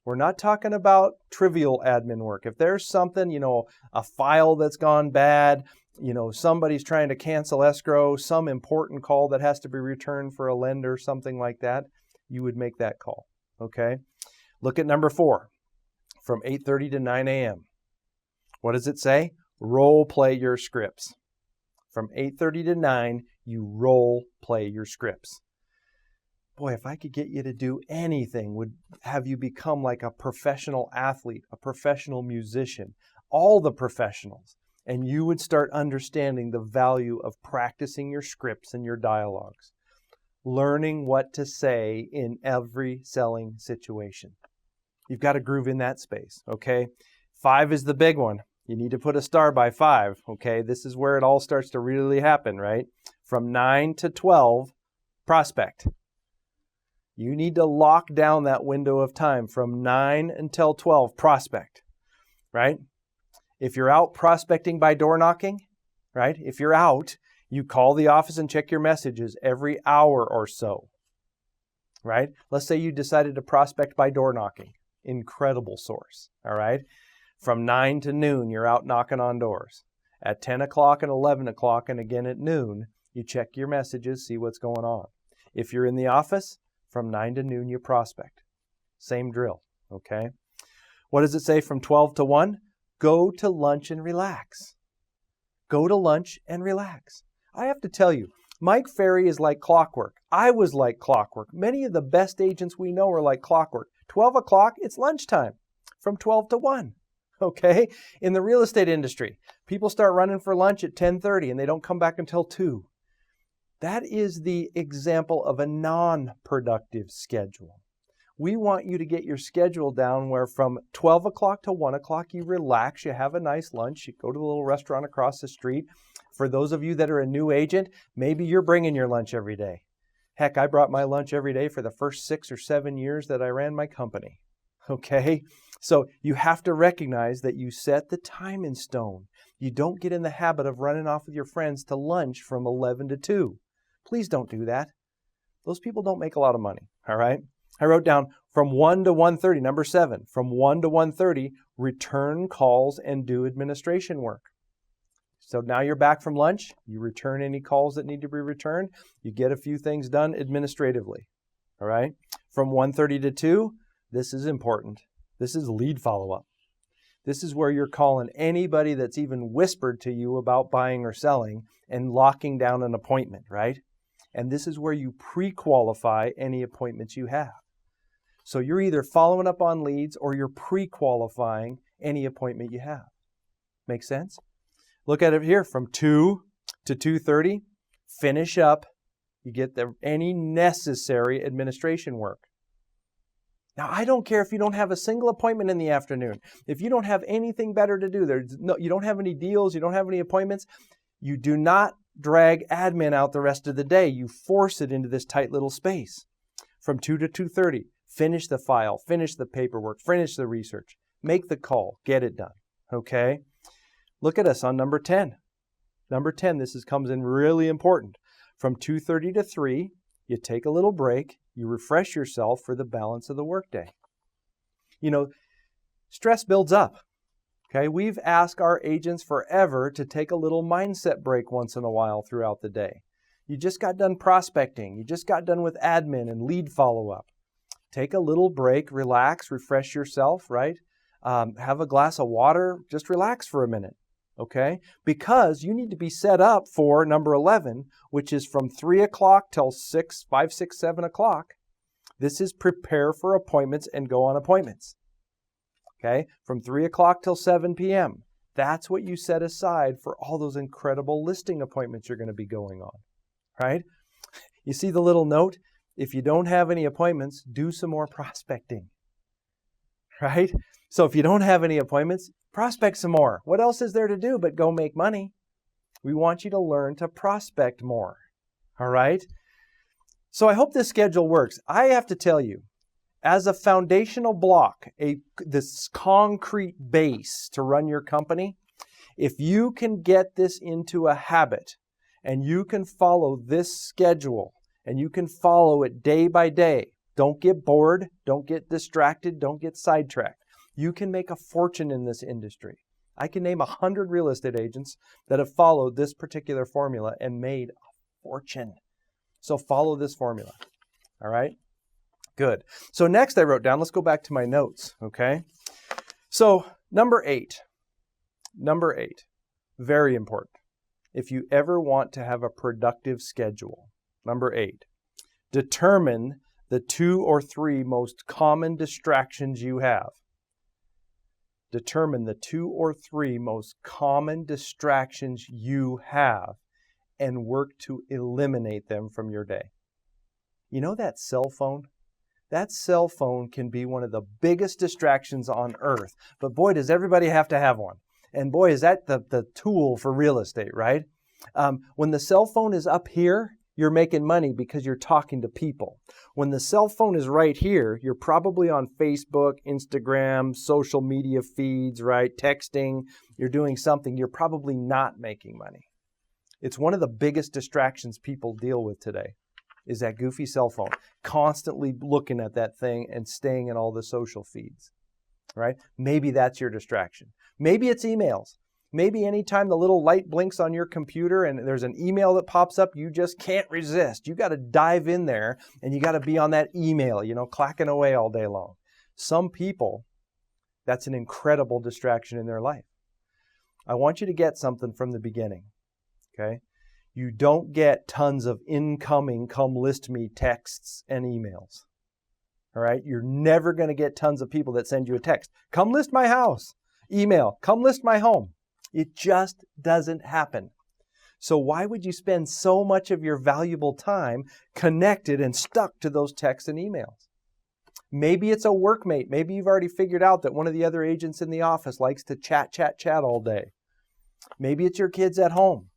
we're not talking about trivial admin work. If there's something, a file that's gone bad, somebody's trying to cancel escrow, some important call that has to be returned for a lender, something like that, you would make that call. Okay? Look at number 4, from 8:30 to 9 a.m. What does it say? Role play your scripts. From 8:30 to 9, you role play your scripts. Boy, if I could get you to do anything, would have you become like a professional athlete, a professional musician, all the professionals, and you would start understanding the value of practicing your scripts and your dialogues, learning what to say in every selling situation. You've got to groove in that space, okay? 5 is the big one. You need to put a star by 5, okay? This is where it all starts to really happen, right? From 9 to 12, prospect. You need to lock down that window of time from 9 until 12, prospect, right? If you're out prospecting by door knocking, right? If you're out, you call the office and check your messages every hour or so, right? Let's say you decided to prospect by door knocking. Incredible source, all right? From 9 to noon, you're out knocking on doors. At 10 o'clock and 11 o'clock and again at noon, you check your messages, see what's going on. If you're in the office, from 9 to noon, you prospect. Same drill, okay? What does it say from 12 to 1? Go to lunch and relax. Go to lunch and relax. I have to tell you, Mike Ferry is like clockwork. I was like clockwork. Many of the best agents we know are like clockwork. 12 o'clock, it's lunchtime. From 12 to 1, okay? In the real estate industry, people start running for lunch at 10:30 and they don't come back until 2. That is the example of a non-productive schedule. We want you to get your schedule down where from 12 o'clock to 1 o'clock, you relax, you have a nice lunch, you go to the little restaurant across the street. For those of you that are a new agent, maybe you're bringing your lunch every day. Heck, I brought my lunch every day for the first 6 or 7 years that I ran my company. Okay? So you have to recognize that you set the time in stone. You don't get in the habit of running off with your friends to lunch from 11 to 2. Please don't do that. Those people don't make a lot of money, all right? I wrote down from 1 to 1:30, number 7, from 1 to 1:30, return calls and do administration work. So now you're back from lunch, you return any calls that need to be returned, you get a few things done administratively, all right? From 1:30 to 2, this is important. This is lead follow-up. This is where you're calling anybody that's even whispered to you about buying or selling and locking down an appointment, right? And this is where you pre-qualify any appointments you have. So you're either following up on leads or you're pre-qualifying any appointment you have. Make sense? Look at it here, from 2 to 2:30, finish up. You get any necessary administration work. Now, I don't care if you don't have a single appointment in the afternoon. If you don't have anything better to do, you don't have any deals, you don't have any appointments, you do not drag admin out the rest of the day. You force it into this tight little space. From 2 to 2:30, finish the file, finish the paperwork, finish the research, make the call, get it done, okay? Look at us on number 10. Number 10, comes in really important. From 2:30 to 3, you take a little break, you refresh yourself for the balance of the workday. Stress builds up. Okay, we've asked our agents forever to take a little mindset break once in a while throughout the day. You just got done prospecting. You just got done with admin and lead follow-up. Take a little break, relax, refresh yourself, right? Have a glass of water, just relax for a minute, okay? Because you need to be set up for number 11, which is from 3 o'clock till 5, 6, 7 o'clock. This is prepare for appointments and go on appointments, okay? From 3 o'clock till 7 p.m. That's what you set aside for all those incredible listing appointments you're going to be going on, right? You see the little note? If you don't have any appointments, do some more prospecting, right? So if you don't have any appointments, prospect some more. What else is there to do but go make money? We want you to learn to prospect more, all right? So I hope this schedule works. I have to tell you, as a foundational block, this concrete base to run your company, if you can get this into a habit and you can follow this schedule, and you can follow it day by day. Don't get bored. Don't get distracted. Don't get sidetracked. You can make a fortune in this industry. I can name 100 real estate agents that have followed this particular formula and made a fortune. So follow this formula. All right? Good. So next I wrote down, let's go back to my notes, okay? So number 8, very important. If you ever want to have a productive schedule, number 8, determine the 2 or 3 most common distractions you have. Determine the 2 or 3 most common distractions you have and work to eliminate them from your day. You know that cell phone? That cell phone can be one of the biggest distractions on earth. But boy, does everybody have to have one. And boy, is that the tool for real estate, right? When the cell phone is up here, you're making money because you're talking to people. When the cell phone is right here, you're probably on Facebook, Instagram, social media feeds, right? Texting, you're doing something. You're probably not making money. It's one of the biggest distractions people deal with today is that goofy cell phone, constantly looking at that thing and staying in all the social feeds, right? Maybe that's your distraction. Maybe it's emails. Maybe anytime the little light blinks on your computer and there's an email that pops up, you just can't resist. You got to dive in there and you got to be on that email, clacking away all day long. Some people, that's an incredible distraction in their life. I want you to get something from the beginning, okay? You don't get tons of incoming come list me texts and emails, all right? You're never going to get tons of people that send you a text. Come list my house. Email, come list my home. It just doesn't happen. So why would you spend so much of your valuable time connected and stuck to those texts and emails? Maybe it's a workmate. Maybe you've already figured out that one of the other agents in the office likes to chat all day. Maybe it's your kids at home.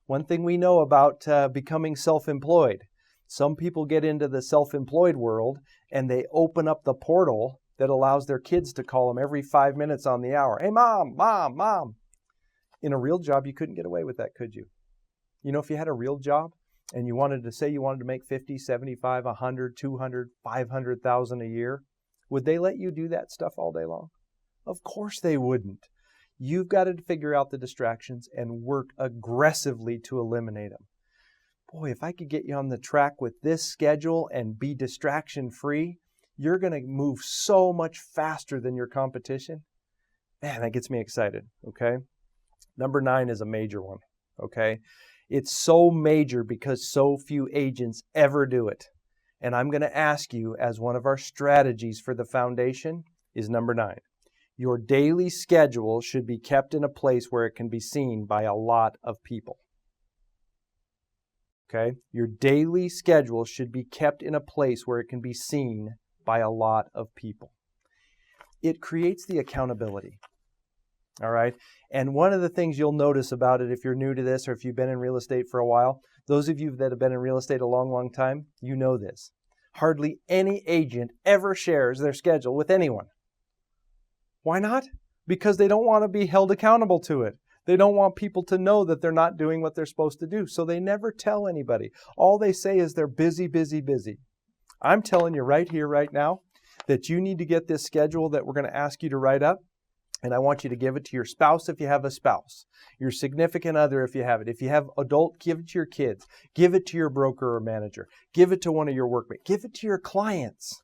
One thing we know about becoming self-employed, some people get into the self-employed world and they open up the portal that allows their kids to call them every 5 minutes on the hour. Hey, mom, mom, mom. In a real job, you couldn't get away with that, could you? If you had a real job and you wanted to make 50, 75, 100, 200, 500,000 a year, would they let you do that stuff all day long? Of course they wouldn't. You've got to figure out the distractions and work aggressively to eliminate them. Boy, if I could get you on the track with this schedule and be distraction-free, you're going to move so much faster than your competition. Man, that gets me excited, okay? Number 9 is a major one, okay? It's so major because so few agents ever do it. And I'm going to ask you, as one of our strategies for the foundation, is number 9. Your daily schedule should be kept in a place where it can be seen by a lot of people. Okay? Your daily schedule should be kept in a place where it can be seen by a lot of people. It creates the accountability. All right? And one of the things you'll notice about it if you're new to this or if you've been in real estate for a while, those of you that have been in real estate a long, long time, you know this. Hardly any agent ever shares their schedule with anyone. Why not? Because they don't want to be held accountable to it. They don't want people to know that they're not doing what they're supposed to do. So they never tell anybody. All they say is they're busy, busy, busy. I'm telling you right here, right now, that you need to get this schedule that we're going to ask you to write up And I want you to give it to your spouse if you have a spouse, your significant other if you have it. If you have adult, give it to your kids. Give it to your broker or manager. Give it to one of your workmates. Give it to your clients.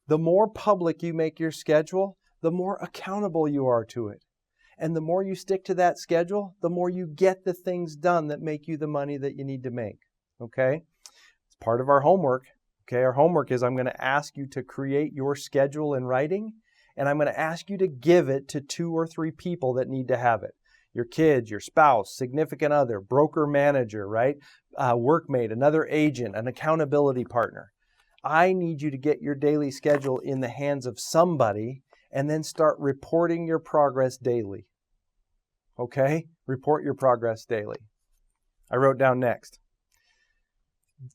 The more public you make your schedule, the more accountable you are to it. And the more you stick to that schedule, the more you get the things done that make you the money that you need to make. Okay? It's part of our homework. Okay, our homework is I'm going to ask you to create your schedule in writing, and I'm going to ask you to give it to 2 or 3 people that need to have it. Your kids, your spouse, significant other, broker manager, right? Workmate, another agent, an accountability partner. I need you to get your daily schedule in the hands of somebody and then start reporting your progress daily. Okay? Report your progress daily. I wrote down next.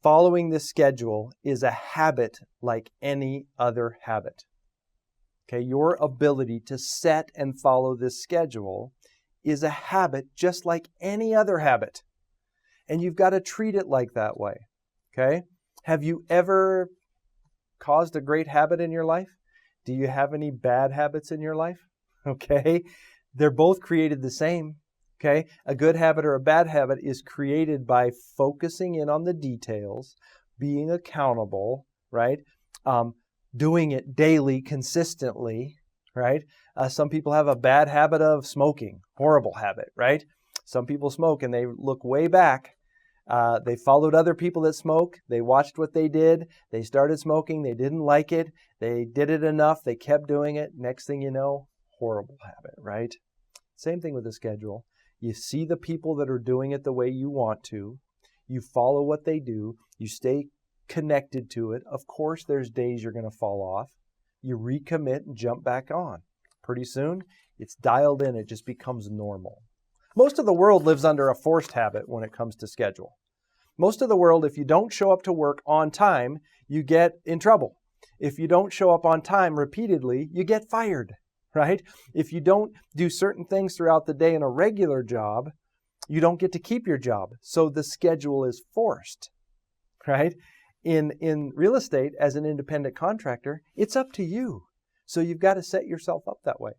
Following this schedule is a habit like any other habit. Okay, your ability to set and follow this schedule is a habit just like any other habit. And you've got to treat it like that way. Okay? Have you ever caused a great habit in your life? Do you have any bad habits in your life? Okay? They're both created the same. Okay? A good habit or a bad habit is created by focusing in on the details, being accountable, right? Doing it daily, consistently, right? Some people have a bad habit of smoking, horrible habit, right? Some people smoke and they look way back. They followed other people that smoke. They watched what they did. They started smoking. They didn't like it. They did it enough. They kept doing it. Next thing you know, horrible habit, right? Same thing with the schedule. You see the people that are doing it the way you want to. You follow what they do. You stay connected to it. Of course, there's days you're going to fall off. You recommit and jump back on. Pretty soon, it's dialed in. It just becomes normal. Most of the world lives under a forced habit when it comes to schedule. Most of the world, if you don't show up to work on time, you get in trouble. If you don't show up on time repeatedly, you get fired, right? If you don't do certain things throughout the day in a regular job, you don't get to keep your job. So the schedule is forced, right? In real estate, as an independent contractor, it's up to you. So you've got to set yourself up that way.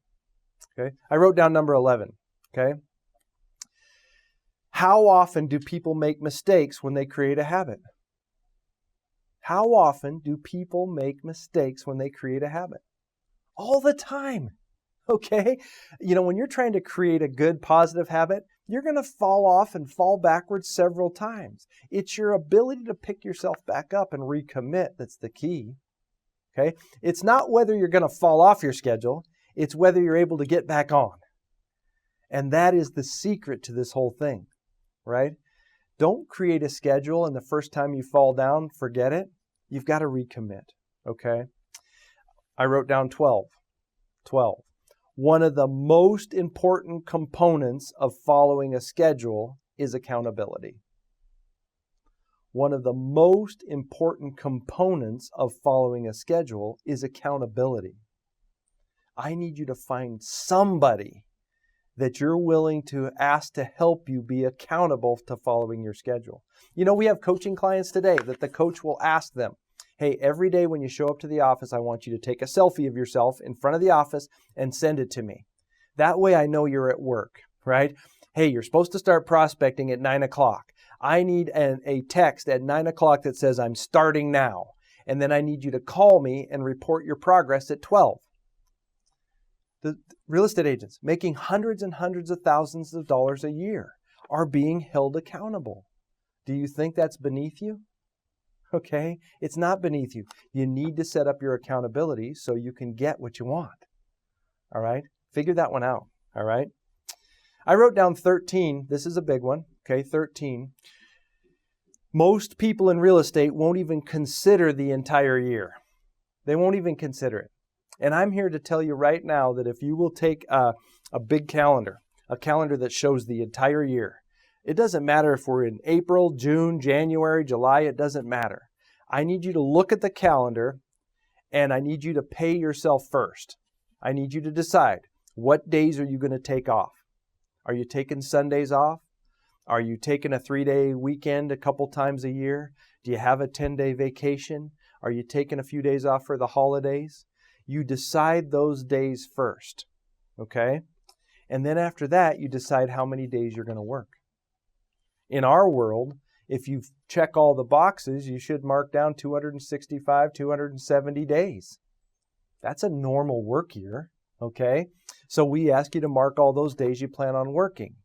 Okay? I wrote down number 11. Okay? How often do people make mistakes when they create a habit? How often do people make mistakes when they create a habit? All the time. Okay? You know, when you're trying to create a good, positive habit, you're going to fall off and fall backwards several times. It's your ability to pick yourself back up and recommit that's the key. Okay? It's not whether you're going to fall off your schedule, it's whether you're able to get back on. And that is the secret to this whole thing, right? Don't create a schedule and the first time you fall down, forget it. You've got to recommit, okay? I wrote down 12. 12. One of the most important components of following a schedule is accountability. One of the most important components of following a schedule is accountability. I need you to find somebody that you're willing to ask to help you be accountable to following your schedule. You know, we have coaching clients today that the coach will ask them, hey, every day when you show up to the office, I want you to take a selfie of yourself in front of the office and send it to me. That way I know you're at work, right? Hey, you're supposed to start prospecting at 9 o'clock. I need a text at 9 o'clock that says I'm starting now. And then I need you to call me and report your progress at 12. The real estate agents making hundreds and hundreds of thousands of dollars a year are being held accountable. Do you think that's beneath you? Okay, it's not beneath you. You need to set up your accountability so you can get what you want. All right, figure that one out. All right. I wrote down 13. This is a big one. Okay, 13. Most people in real estate won't even consider the entire year. They won't even consider it. And I'm here to tell you right now that if you will take a big calendar, a calendar that shows the entire year, it doesn't matter if we're in April, June, January, July, it doesn't matter. I need you to look at the calendar and I need you to pay yourself first. I need you to decide, what days are you going to take off? Are you taking Sundays off? Are you taking a 3-day weekend a couple times a year? Do you have a 10-day vacation? Are you taking a few days off for the holidays? You decide those days first. okay? And then after that, you decide how many days you're going to work. In our world, if you check all the boxes, you should mark down 265, 270 days. That's a normal work year, okay? So we ask you to mark all those days you plan on working.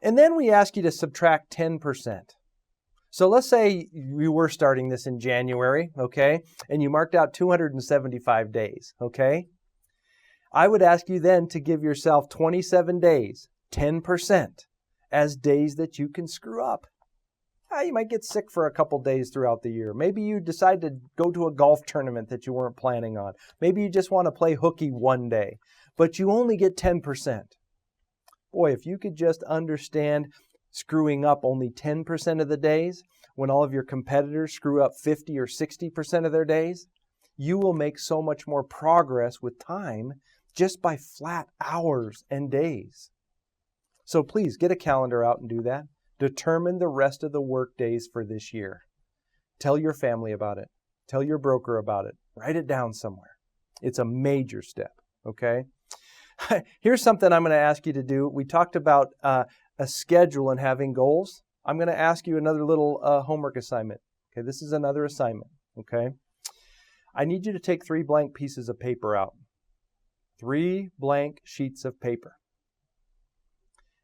And then we ask you to subtract 10%. So let's say you were starting this in January, okay? And you marked out 275 days, okay? I would ask you then to give yourself 27 days, 10%, as days that you can screw up. You might get sick for a couple days throughout the year. Maybe you decide to go to a golf tournament that you weren't planning on. Maybe you just want to play hooky one day, but you only get 10%. Boy, if you could just understand screwing up only 10% of the days when all of your competitors screw up 50 or 60% of their days, you will make so much more progress with time just by flat hours and days. So please get a calendar out and do that. Determine the rest of the work days for this year. Tell your family about it. Tell your broker about it. Write it down somewhere. It's a major step, okay? Here's something I'm going to ask you to do. We talked about a schedule and having goals. I'm going to ask you another little homework assignment. Okay, this is another assignment, okay? I need you to take 3 blank pieces of paper out. 3 blank sheets of paper.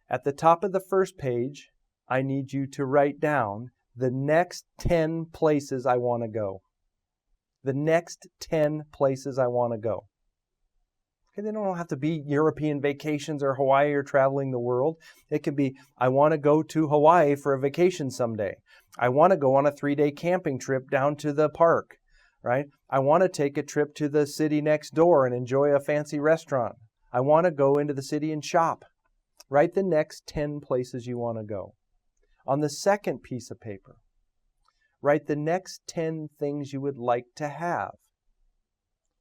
At the top of the first page, I need you to write down the next 10 places I want to go. The next 10 places I want to go. Okay, they don't have to be European vacations or Hawaii or traveling the world. It can be, I want to go to Hawaii for a vacation someday. I want to go on a 3-day camping trip down to the park, right? I want to take a trip to the city next door and enjoy a fancy restaurant. I want to go into the city and shop. Write the next 10 places you want to go. On the second piece of paper, write the next 10 things you would like to have.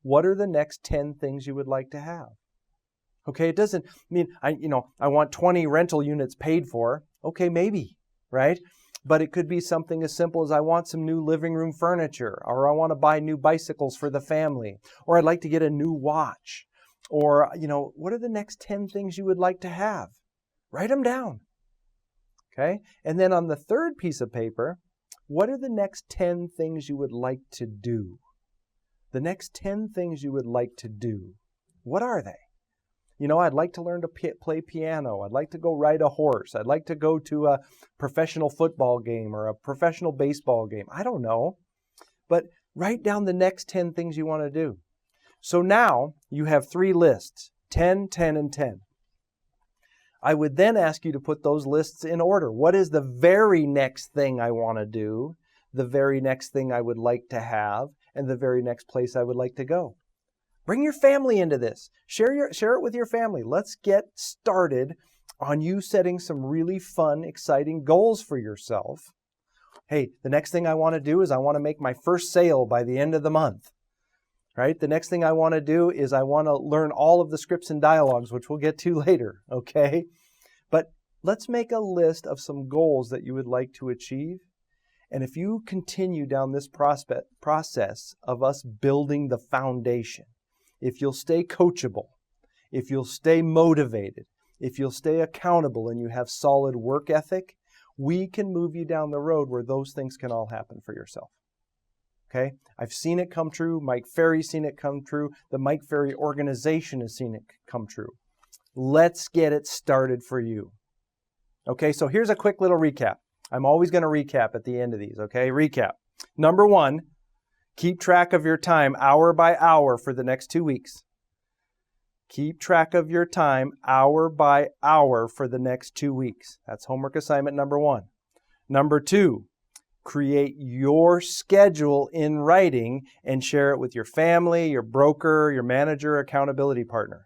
What are the next 10 things you would like to have? Okay, it doesn't mean, I want 20 rental units paid for. Okay, maybe, right? But it could be something as simple as I want some new living room furniture, or I want to buy new bicycles for the family, or I'd like to get a new watch, or, what are the next 10 things you would like to have? Write them down. Okay? And then on the third piece of paper, what are the next 10 things you would like to do? The next 10 things you would like to do. What are they? I'd like to learn to play piano. I'd like to go ride a horse. I'd like to go to a professional football game or a professional baseball game. I don't know. But write down the next 10 things you want to do. So now you have 3 lists, 10, 10, and 10. I would then ask you to put those lists in order. What is the very next thing I want to do, the very next thing I would like to have, and the very next place I would like to go? Bring your family into this. Share it with your family. Let's get started on you setting some really fun, exciting goals for yourself. Hey, the next thing I want to do is I want to make my first sale by the end of the month. Right? The next thing I want to do is I want to learn all of the scripts and dialogues, which we'll get to later, okay? But let's make a list of some goals that you would like to achieve. And if you continue down this process of us building the foundation, if you'll stay coachable, if you'll stay motivated, if you'll stay accountable and you have solid work ethic, we can move you down the road where those things can all happen for yourself. Okay? I've seen it come true. Mike Ferry's seen it come true. The Mike Ferry organization has seen it come true. Let's get it started for you. Okay, so here's a quick little recap. I'm always going to recap at the end of these, okay? Recap. Number 1, keep track of your time hour by hour for the next 2 weeks. Keep track of your time hour by hour for the next 2 weeks. That's homework assignment number 1. Number 2, create your schedule in writing and share it with your family, your broker, your manager, accountability partner.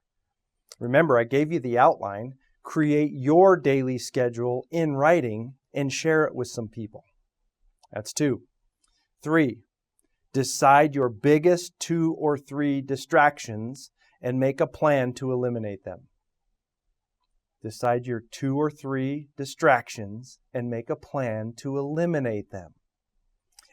Remember, I gave you the outline. Create your daily schedule in writing and share it with some people. That's 2. 3, decide your biggest 2 or 3 distractions and make a plan to eliminate them. Decide your 2 or 3 distractions and make a plan to eliminate them.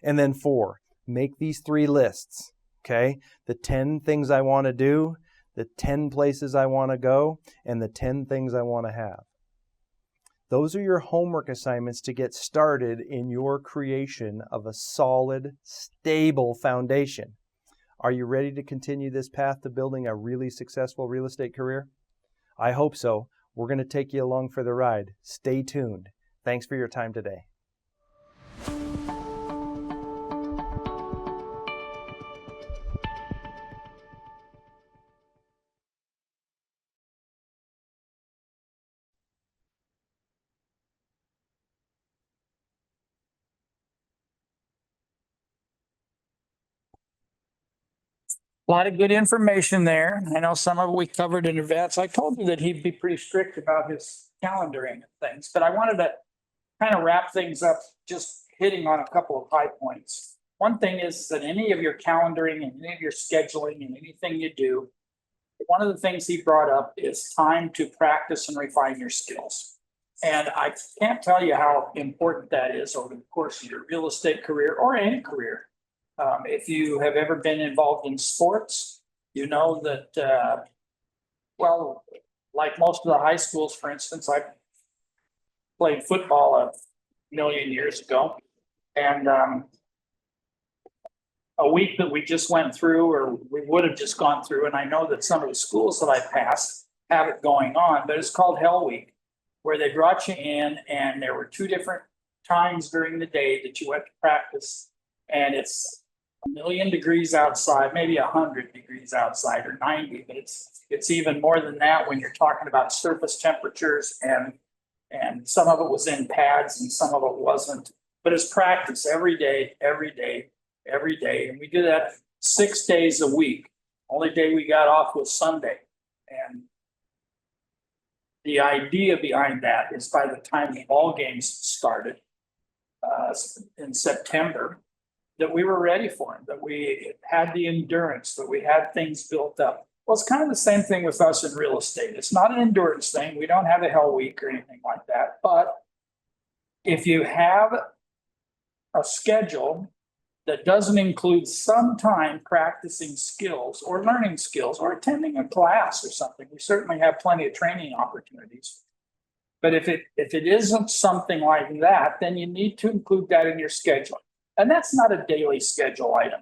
And then 4, make these 3 lists, okay? The 10 things I want to do, the 10 places I want to go, and the 10 things I want to have. Those are your homework assignments to get started in your creation of a solid, stable foundation. Are you ready to continue this path to building a really successful real estate career? I hope so. We're going to take you along for the ride. Stay tuned. Thanks for your time today. A lot of good information there. I know some of it we covered in advance. I told you that he'd be pretty strict about his calendaring and things, but I wanted to kind of wrap things up, just hitting on a couple of high points. One thing is that any of your calendaring and any of your scheduling and anything you do, one of the things he brought up is time to practice and refine your skills. And I can't tell you how important that is over the course of your real estate career or any career. If you have ever been involved in sports, you know that, well, like most of the high schools, for instance, I played football a million years ago. And a week that we just went through, or we would have just gone through, and I know that some of the schools that I passed have it going on, but it's called Hell Week, where they brought you in and there were 2 different times during the day that you went to practice. And it's 1,000,000 degrees outside, maybe 100 degrees outside, or 90, but it's even more than that when you're talking about surface temperatures, and some of it was in pads and some of it wasn't. But it's practice every day, every day, every day. And we did that 6 days a week. Only day we got off was Sunday. And the idea behind that is by the time the ball games started in September, that we were ready for them, that we had the endurance, that we had things built up. Well, it's kind of the same thing with us in real estate. It's not an endurance thing. We don't have a hell week or anything like that. But if you have a schedule that doesn't include some time practicing skills or learning skills or attending a class or something, we certainly have plenty of training opportunities. But if it isn't something like that, then you need to include that in your schedule. And that's not a daily schedule item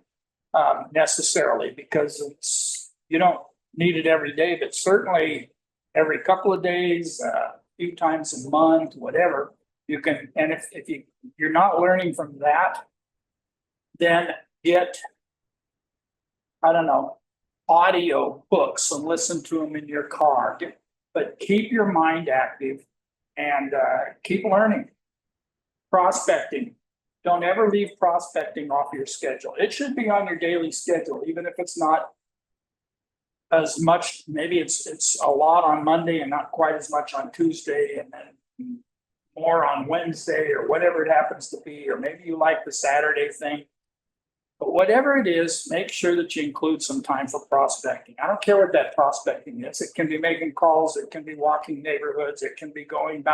necessarily, because you don't need it every day, but certainly every couple of days, a few times a month, whatever you can. And if you're not learning from that, then get, I don't know, audio books and listen to them in your car. But keep your mind active and keep learning. Prospecting. Don't ever leave prospecting off your schedule. It should be on your daily schedule, even if it's not as much. Maybe it's a lot on Monday and not quite as much on Tuesday, and then more on Wednesday, or whatever it happens to be. Or maybe you like the Saturday thing. But whatever it is, make sure that you include some time for prospecting. I don't care what that prospecting is. It can be making calls. It can be walking neighborhoods. It can be going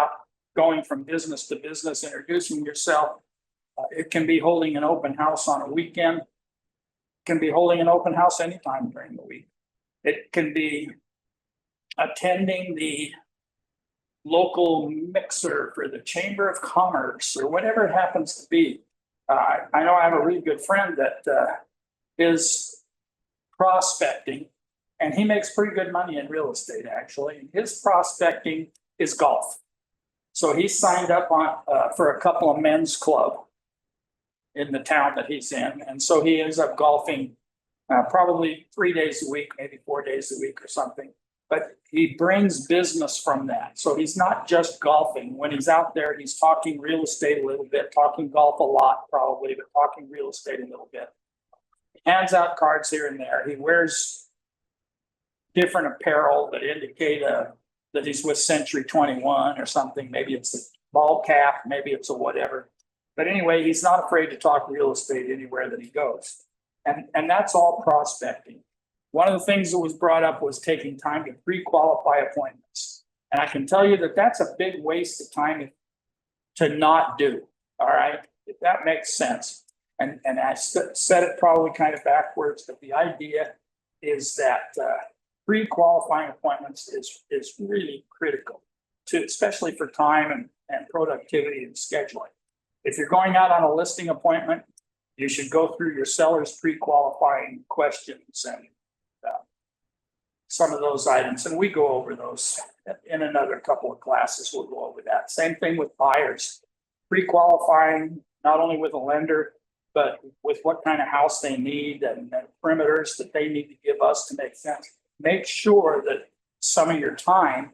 from business to business, introducing yourself. It can be holding an open house on a weekend. It can be holding an open house anytime during the week. It can be attending the local mixer for the Chamber of Commerce, or whatever it happens to be. I know I have a really good friend that is prospecting, and he makes pretty good money in real estate, actually. His prospecting is golf. So he signed up for a couple of men's club in the town that he's in. And so he ends up golfing probably 3 days a week, maybe 4 days a week or something. But he brings business from that. So he's not just golfing. When he's out there, he's talking real estate a little bit, talking golf a lot probably, but talking real estate a little bit. He hands out cards here and there. He wears different apparel that indicate that he's with Century 21 or something. Maybe it's a ball cap, maybe it's a whatever. But anyway, he's not afraid to talk real estate anywhere that he goes. And that's all prospecting. One of the things that was brought up was taking time to pre-qualify appointments. And I can tell you that that's a big waste of time to not do. All right, if that makes sense. And I said it probably kind of backwards, but the idea is that pre-qualifying appointments is really critical to, especially for time and productivity and scheduling. If you're going out on a listing appointment, you should go through your seller's pre-qualifying questions and some of those items, and we go over those in another couple of classes. We'll go over that. Same thing with buyers, pre-qualifying not only with a lender, but with what kind of house they need and perimeters that they need to give us to make sense. Make sure that some of your time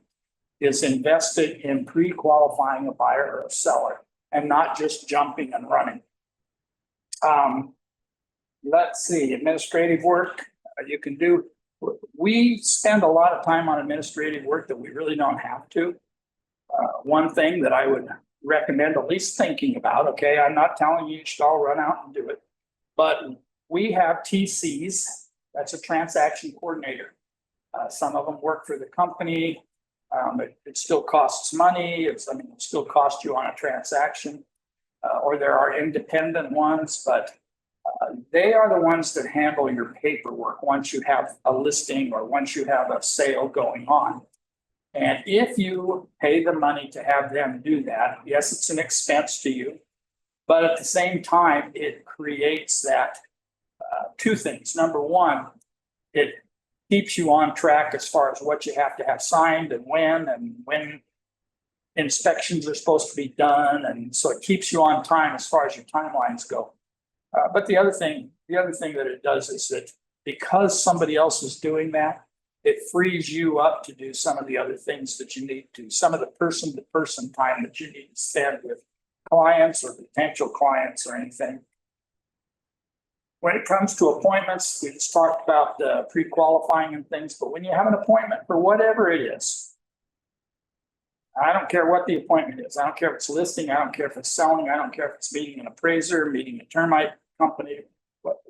is invested in pre-qualifying a buyer or a seller and not just jumping and running. Let's see, administrative work you can do. We spend a lot of time on administrative work that we really don't have to. One thing that I would recommend at least thinking about, okay, I'm not telling you should all run out and do it, but we have TCs, that's a transaction coordinator. Some of them work for the company. It still costs money. It still costs you on a transaction, or there are independent ones, but they are the ones that handle your paperwork once you have a listing or once you have a sale going on. And if you pay the money to have them do that, yes, it's an expense to you, but at the same time, it creates that two things. Number one, it keeps you on track as far as what you have to have signed and when inspections are supposed to be done. And so it keeps you on time as far as your timelines go. But the other thing that it does is that because somebody else is doing that, it frees you up to do some of the other things that you need to, some of the person-to-person time that you need to spend with clients or potential clients or anything. When it comes to appointments, we just talked about pre-qualifying and things, but when you have an appointment for whatever it is, I don't care what the appointment is. I don't care if it's listing. I don't care if it's selling. I don't care if it's meeting an appraiser, meeting a termite company,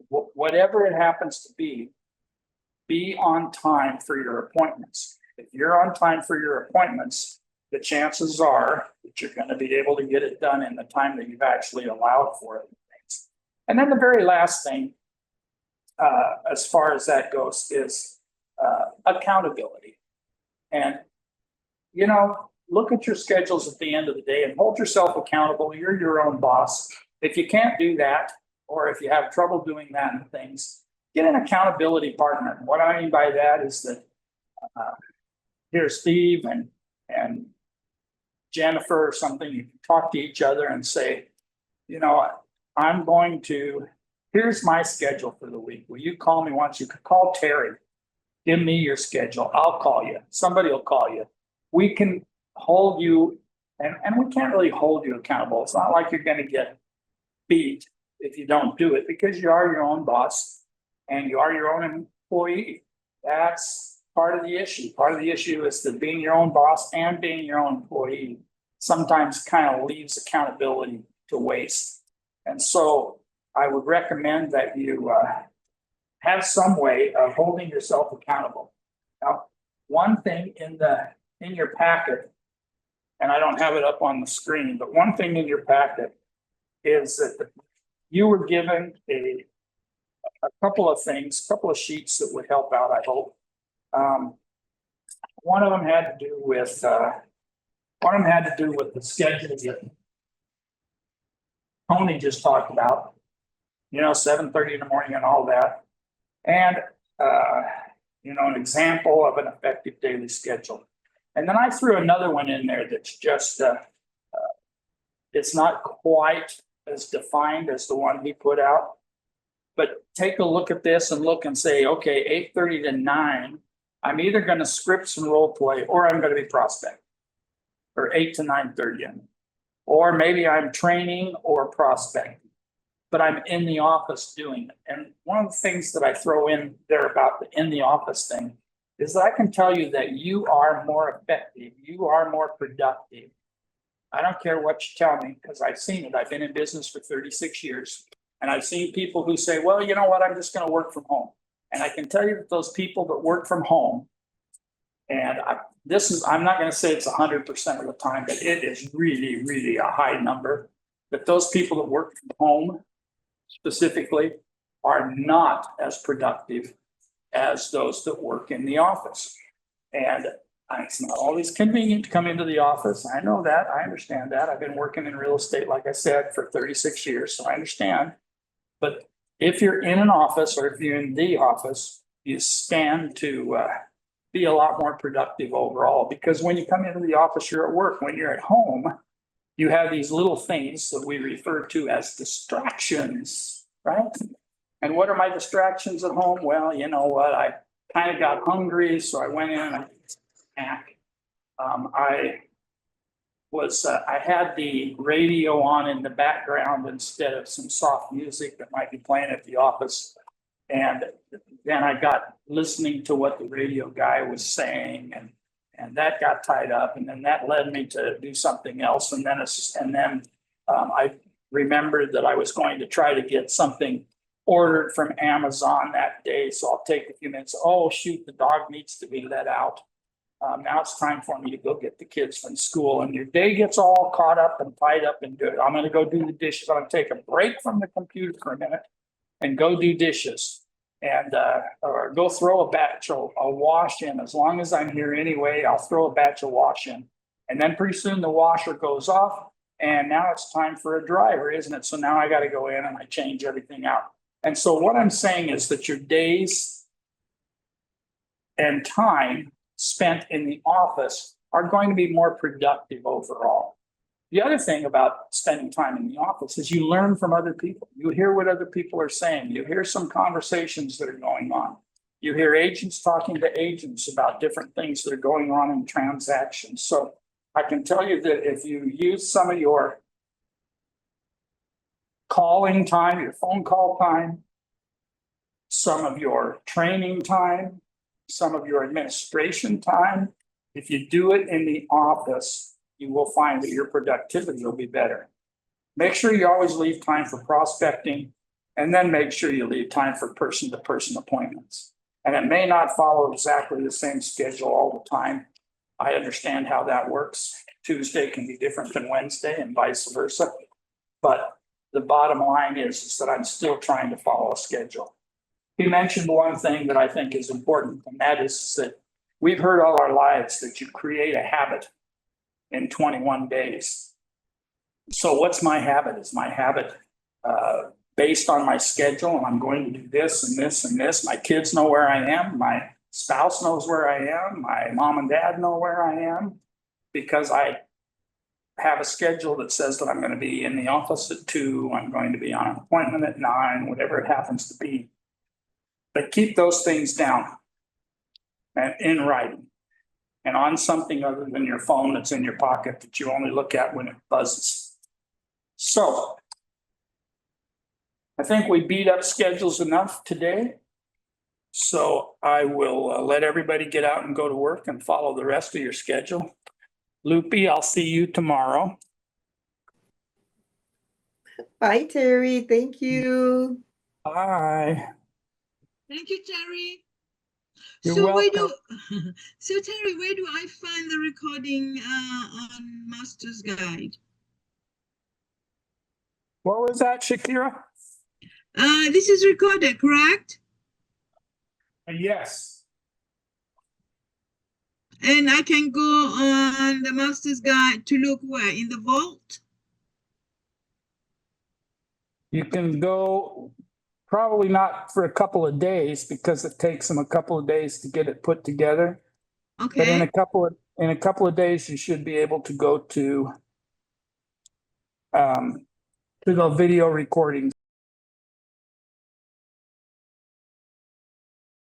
whatever it happens to be on time for your appointments. If you're on time for your appointments, the chances are that you're going to be able to get it done in the time that you've actually allowed for it. And then the very last thing, as far as that goes, is accountability. And, look at your schedules at the end of the day and hold yourself accountable. You're your own boss. If you can't do that, or if you have trouble doing that and things, get an accountability partner. What I mean by that is that here's Steve and Jennifer or something. You can talk to each other and say, here's my schedule for the week. Will you call me once? You could call Terry. Give me your schedule. I'll call you. Somebody will call you. We can hold you, and we can't really hold you accountable. It's not like you're going to get beat if you don't do it, because you are your own boss and you are your own employee. That's part of the issue. Part of the issue is that being your own boss and being your own employee sometimes kind of leaves accountability to waste. And so I would recommend that you have some way of holding yourself accountable. Now, one thing in your packet, and I don't have it up on the screen, but one thing in your packet is that you were given a couple of things, a couple of sheets that would help out, I hope. One of them had to do with the schedule that Tony just talked about, 7:30 in the morning and all that. And, an example of an effective daily schedule. And then I threw another one in there that's just, it's not quite as defined as the one he put out. But take a look at this and look and say, okay, 8:30 to 9, I'm either going to script some role play or I'm going to be prospect. Or 8 to 9:30. Or maybe I'm training or prospecting, but I'm in the office doing it. And one of the things that I throw in there about the in the office thing is that I can tell you that you are more effective. You are more productive. I don't care what you tell me, because I've seen it. I've been in business for 36 years. And I've seen people who say, well, you know what, I'm just going to work from home. And I can tell you that those people that work from home, and I'm not going to say it's 100% of the time, but it is really, really a high number. But those people that work from home specifically are not as productive as those that work in the office. And it's not always convenient to come into the office. I know that. I understand that. I've been working in real estate, like I said, for 36 years, so I understand. But if you're in an office or if you're in the office, you stand to be a lot more productive overall. Because when you come into the office, you're at work. When you're at home, you have these little things that we refer to as distractions, right? And what are my distractions at home? Well, you know what? I kind of got hungry, so I went in and I ate a snack. I had the radio on in the background instead of some soft music that might be playing at the office. And then I got listening to what the radio guy was saying, and that got tied up, and then that led me to do something else. And then I remembered that I was going to try to get something ordered from Amazon that day. So I'll take a few minutes. Oh, shoot, the dog needs to be let out. Now it's time for me to go get the kids from school, and your day gets all caught up and tied up and do it. I'm going to go do the dishes. I'm going to take a break from the computer for a minute and go do dishes, and or go throw a batch of wash in. As long as I'm here anyway, I'll throw a batch of wash in, and then pretty soon the washer goes off, and now it's time for a dryer, isn't it? So now I got to go in and I change everything out. And so what I'm saying is that your days and time spent in the office are going to be more productive overall. The other thing about spending time in the office is you learn from other people. You hear what other people are saying. You hear some conversations that are going on. You hear agents talking to agents about different things that are going on in transactions. So I can tell you that if you use some of your calling time, your phone call time, some of your training time, some of your administration time, if you do it in the office, you will find that your productivity will be better. Make sure you always leave time for prospecting, and then make sure you leave time for person-to-person appointments. And it may not follow exactly the same schedule all the time. I understand how that works. Tuesday can be different than Wednesday and vice versa. But the bottom line is that I'm still trying to follow a schedule. He mentioned one thing that I think is important, and that is that we've heard all our lives that you create a habit in 21 days. So what's my habit? Is my habit based on my schedule, and I'm going to do this and this and this? My kids know where I am. My spouse knows where I am. My mom and dad know where I am, because I have a schedule that says that I'm going to be in the office at 2, I'm going to be on an appointment at 9, whatever it happens to be. But keep those things down and in writing and on something other than your phone that's in your pocket that you only look at when it buzzes. So I think we beat up schedules enough today. So I will let everybody get out and go to work and follow the rest of your schedule. Loopy, I'll see you tomorrow. Bye, Terry. Thank you. Bye. Thank you, Terry. You're So welcome. So Terry, where do I find the recording on Master's Guide? What was that, Shakira? This is recorded, correct? Yes. And I can go on the Master's Guide to look where? In the vault? You can go, probably not for a couple of days, because it takes them a couple of days to get it put together. But in Okay. a couple of days, you should be able to go to the video recordings